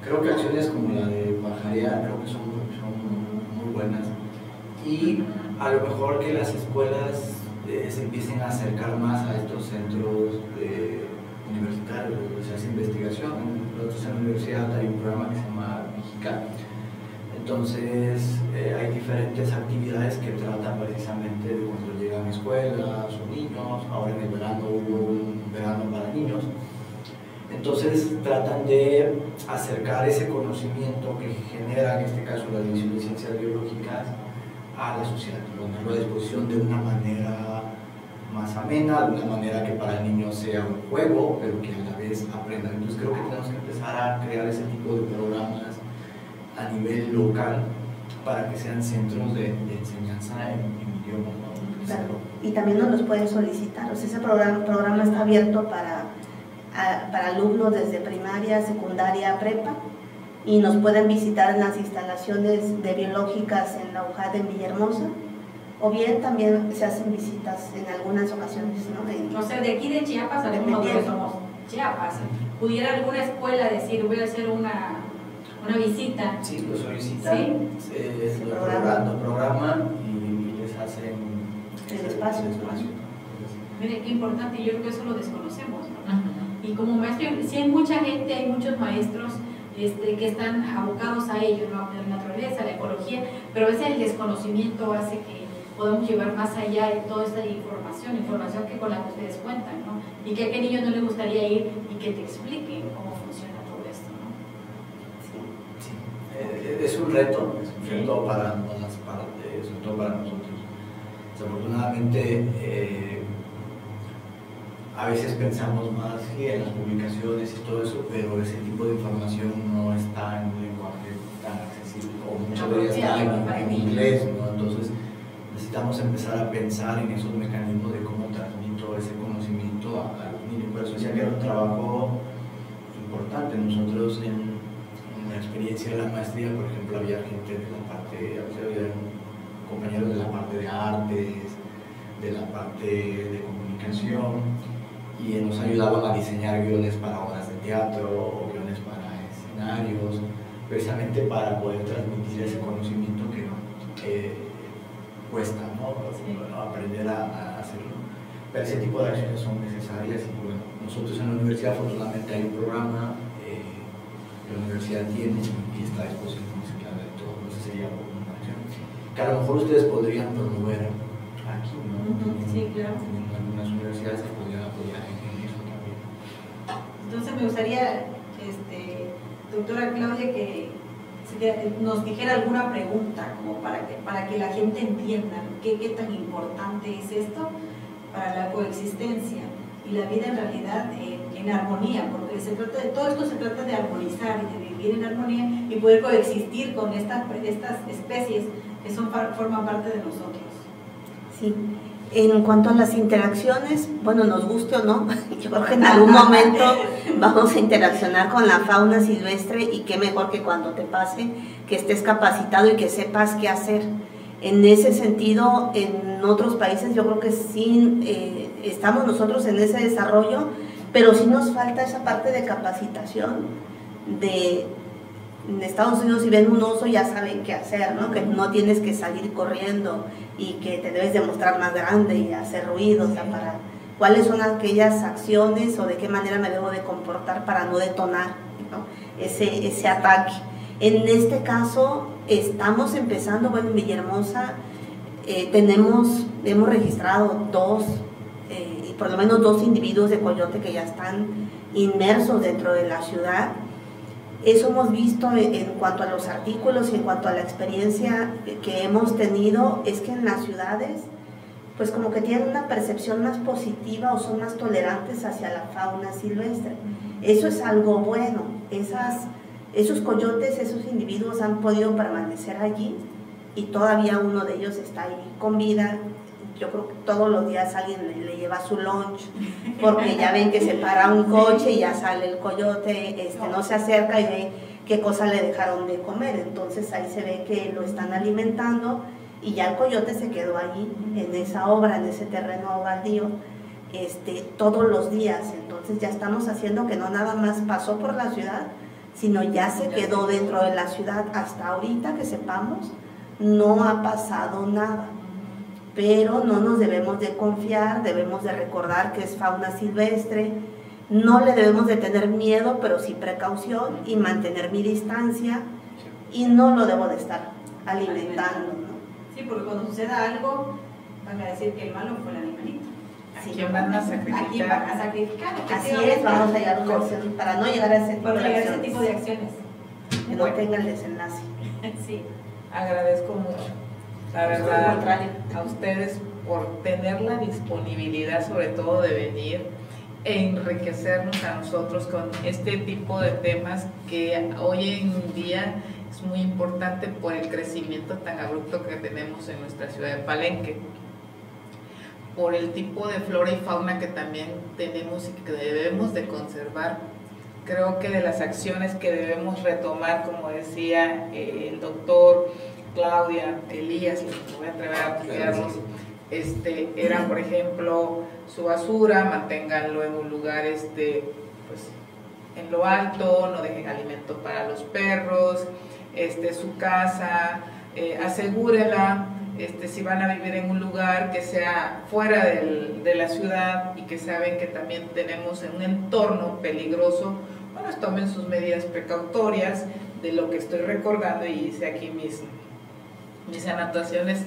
Creo que acciones como la de pajarear creo que son muy buenas, y a lo mejor que las escuelas se empiecen a acercar más a estos centros universitarios, donde se hace investigación. Nosotros en la universidad hay un programa que se llama Mexica. Entonces hay diferentes actividades que tratan precisamente de cuando llegan a escuelas o niños. Ahora en el verano hubo un verano para niños. Entonces tratan de acercar ese conocimiento que genera en este caso la División de Ciencias Biológicas a la sociedad, ponerlo a disposición de una manera más amena, de una manera que para el niño sea un juego, pero que a la vez aprendan. Entonces creo que tenemos que empezar a crear ese tipo de programas a nivel local para que sean centros de enseñanza en idioma, ¿no? Claro. Y también nos los pueden solicitar, o sea, ese programa está abierto para alumnos desde primaria, secundaria, prepa, y nos pueden visitar en las instalaciones de biológicas en la UJAD en Villahermosa, o bien también se hacen visitas en algunas ocasiones, ¿no? O sea, de aquí de Chiapas, sabemos que somos Chiapas, ¿pudiera alguna escuela decir, voy a hacer una visita? Sí, lo solicitan, ¿sí? Lo programan y les hacen el espacio. Mire, qué importante, yo creo que eso lo desconocemos, ¿no? Y como maestro, sí hay mucha gente, hay muchos maestros que están abocados a ello, ¿no? A la naturaleza, a la ecología, pero a veces el desconocimiento hace que podamos llevar más allá de toda esta información que con la que ustedes cuentan, ¿no? Y que a qué niño no le gustaría ir y que te expliquen cómo funciona todo esto, ¿no? Sí. Es un reto para todas las partes, sobre todo para nosotros. Desafortunadamente, a veces pensamos más en las publicaciones y todo eso, pero ese tipo de información no está en un lenguaje tan accesible, o muchas veces está en inglés, ¿no? Entonces necesitamos empezar a pensar en esos mecanismos de cómo transmito ese conocimiento a los niños. Por eso decía que era un trabajo importante. Nosotros en la experiencia de la maestría, por ejemplo, había gente de la parte, había compañeros de la parte de artes, de la parte de comunicación, y nos ayudaban a diseñar guiones para obras de teatro o guiones para escenarios, precisamente para poder transmitir ese conocimiento que cuesta, ¿no? Sí. Aprender a hacerlo. Pero ese tipo de acciones son necesarias, y bueno, nosotros en la universidad afortunadamente hay un programa que la universidad tiene y está a disposición de todo. Esa sería una acción que a lo mejor ustedes podrían promover aquí, ¿no? Sí, claro. En algunas universidades se podrían apoyar en eso también. Entonces me gustaría doctora Claudia, que nos dijera alguna pregunta como para que la gente entienda qué tan importante es esto para la coexistencia y la vida en realidad en armonía, porque todo esto se trata de armonizar y de vivir en armonía y poder coexistir con estas especies que forman parte de nosotros. Sí. En cuanto a las interacciones, bueno, nos guste o no, yo creo que en algún momento vamos a interaccionar con la fauna silvestre, y qué mejor que cuando te pase, que estés capacitado y que sepas qué hacer. En ese sentido, en otros países yo creo que sí estamos nosotros en ese desarrollo, pero sí nos falta esa parte de capacitación. En Estados Unidos, si ven un oso ya saben qué hacer, ¿no? Que no tienes que salir corriendo y que te debes demostrar más grande y hacer ruido, o sea, para cuáles son aquellas acciones o de qué manera me debo de comportar para no detonar, ¿no? ese ataque. En este caso estamos empezando, bueno, en Villahermosa hemos registrado por lo menos dos individuos de coyote que ya están inmersos dentro de la ciudad. Eso hemos visto en cuanto a los artículos y en cuanto a la experiencia que hemos tenido, es que en las ciudades pues como que tienen una percepción más positiva o son más tolerantes hacia la fauna silvestre. Eso es algo bueno. Esos coyotes, esos individuos han podido permanecer allí y todavía uno de ellos está ahí con vida. Yo creo que todos los días alguien le lleva su lunch, porque ya ven que se para un coche y ya sale el coyote, no se acerca y ve qué cosa le dejaron de comer. Entonces ahí se ve que lo están alimentando y ya el coyote se quedó allí, en esa obra, en ese terreno baldío, todos los días. Entonces ya estamos haciendo que no nada más pasó por la ciudad, sino ya se quedó dentro de la ciudad. Hasta ahorita que sepamos, no ha pasado nada. Pero no nos debemos de confiar, debemos de recordar que es fauna silvestre, no le debemos de tener miedo, pero sí precaución y mantener mi distancia, y no lo debo de estar alimentando, ¿no? Sí, porque cuando suceda algo, van a decir que el malo fue el animalito. ¿A quién van a sacrificar? ¿A quién van a sacrificar? Así es, vamos a llegar a una acción para no llegar a ese tipo de acciones. Que no tenga el desenlace. Sí. Agradezco mucho, la verdad, a ustedes por tener la disponibilidad, sobre todo, de venir e enriquecernos a nosotros con este tipo de temas que hoy en día es muy importante por el crecimiento tan abrupto que tenemos en nuestra ciudad de Palenque, por el tipo de flora y fauna que también tenemos y que debemos de conservar. Creo que de las acciones que debemos retomar, como decía el doctor Claudia, Elías, me voy a atrever a apoyarnos, era, por ejemplo, su basura, manténganlo en un lugar pues, en lo alto, no dejen alimento para los perros, su casa, asegúrela, si van a vivir en un lugar que sea fuera de la ciudad y que saben que también tenemos un entorno peligroso, bueno, tomen sus medidas precautorias de lo que estoy recordando, y hice aquí mis anotaciones.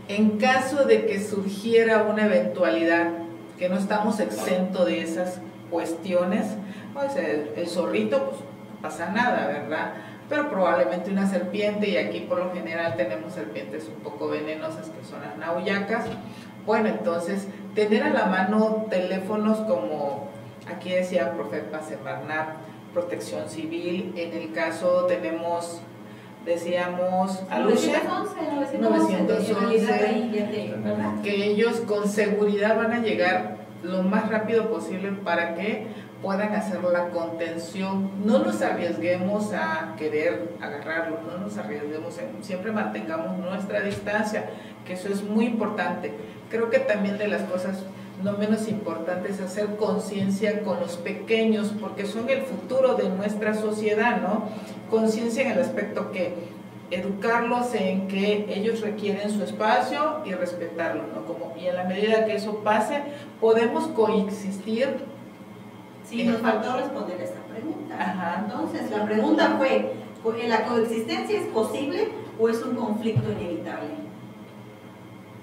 En caso de que surgiera una eventualidad, que no estamos exentos de esas cuestiones, pues el zorrito, pues no pasa nada, ¿verdad? Pero probablemente una serpiente, y aquí por lo general tenemos serpientes un poco venenosas que son las nauyacas. Bueno, entonces tener a la mano teléfonos como aquí decía Profepa Semarnat, Protección Civil. En el caso tenemos, decíamos, Aluche 911, que ellos con seguridad van a llegar lo más rápido posible para que puedan hacer la contención. No nos arriesguemos a querer agarrarlo, no nos arriesguemos, siempre mantengamos nuestra distancia, que eso es muy importante. Creo que también de las cosas no menos importantes es hacer conciencia con los pequeños, porque son el futuro de nuestra sociedad, ¿no? Conciencia en el aspecto que educarlos en que ellos requieren su espacio y respetarlo, ¿no? Y en la medida que eso pase, podemos coexistir. Sí, nos faltó responder esta pregunta. Ajá. Entonces, la pregunta fue, ¿la coexistencia es posible o es un conflicto inevitable?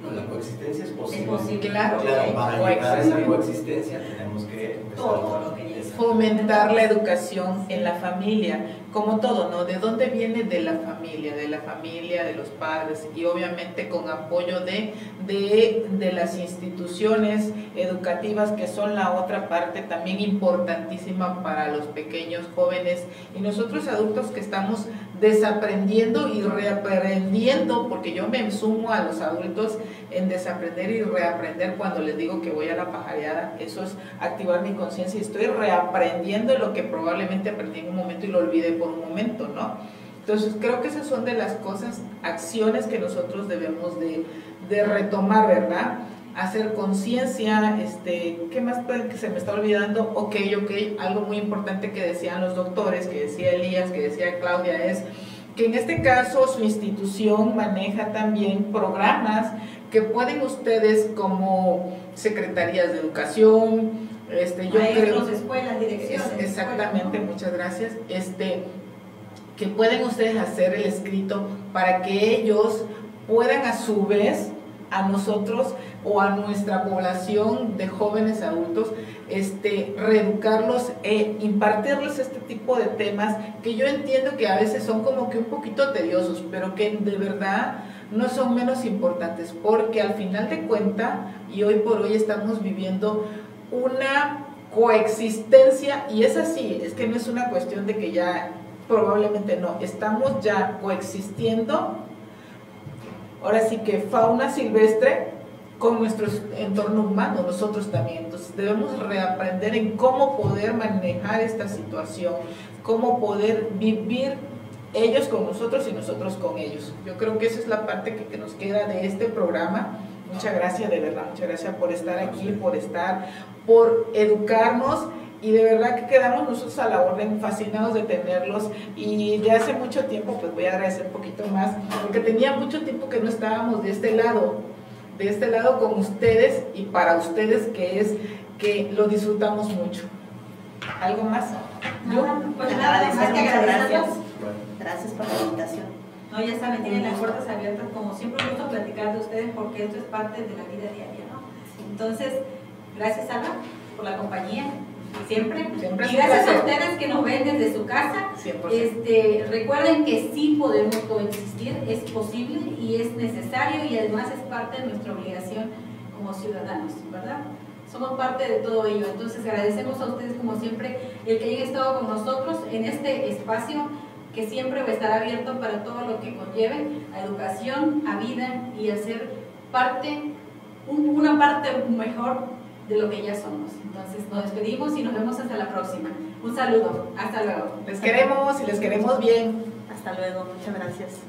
No, la coexistencia es posible. Es posible. Claro, Para llegar a esa coexistencia tenemos que todo lo que fomentar la educación en la familia, como todo, ¿no? ¿De dónde viene? De la familia, de los padres, y obviamente con apoyo de las instituciones educativas, que son la otra parte también importantísima para los pequeños, jóvenes y nosotros adultos que estamos desaprendiendo y reaprendiendo, porque yo me sumo a los adultos en desaprender y reaprender. Cuando les digo que voy a la pajareada, eso es activar mi conciencia y estoy reaprendiendo lo que probablemente aprendí en un momento y lo olvidé por un momento, ¿no? Entonces creo que esas son de las cosas, acciones que nosotros debemos de retomar, ¿verdad? Hacer conciencia, ¿qué más puede que se me está olvidando? Ok, algo muy importante que decían los doctores, que decía Elías, que decía Claudia, es que en este caso su institución maneja también programas que pueden ustedes como secretarías de educación, yo maestros, creo, escuelas, direcciones. Exactamente, escuelas, ¿no? muchas gracias. Que pueden ustedes hacer el escrito para que ellos puedan a su vez a nosotros o a nuestra población de jóvenes adultos, reeducarlos e impartirles este tipo de temas que yo entiendo que a veces son como que un poquito tediosos, pero que de verdad no son menos importantes, porque al final de cuentas, y hoy por hoy estamos viviendo una coexistencia, y es así, es que no es una cuestión de que ya, probablemente no, estamos ya coexistiendo, ahora sí que fauna silvestre con nuestro entorno humano, nosotros también. Entonces debemos reaprender en cómo poder manejar esta situación, cómo poder vivir ellos con nosotros y nosotros con ellos. Yo creo que esa es la parte que nos queda de este programa. Muchas gracias, de verdad, muchas gracias por estar aquí, por educarnos, y de verdad que quedamos nosotros a la orden, fascinados de tenerlos, y de hace mucho tiempo, pues voy a agradecer un poquito más, porque tenía mucho tiempo que no estábamos de este lado con ustedes y para ustedes, que lo disfrutamos mucho. ¿Algo más? Pues nada, más que agradecerlos. Gracias por la invitación. No, ya saben, tienen las puertas abiertas, como siempre me gusta platicar de ustedes, porque esto es parte de la vida diaria, ¿no? Entonces, gracias, Alba, por la compañía, siempre y gracias a ustedes que nos ven desde su casa. 100%. Recuerden que sí podemos coexistir, es posible y es necesario, y además es parte de nuestra obligación como ciudadanos, ¿verdad? Somos parte de todo ello. Entonces agradecemos a ustedes como siempre el que hayan estado con nosotros en este espacio que siempre va a estar abierto para todo lo que conlleve a educación, a vida y a ser parte, una parte mejor de lo que ya somos. Entonces nos despedimos y nos vemos hasta la próxima. Un saludo, hasta luego. Les queremos y les queremos bien. Hasta luego, muchas gracias.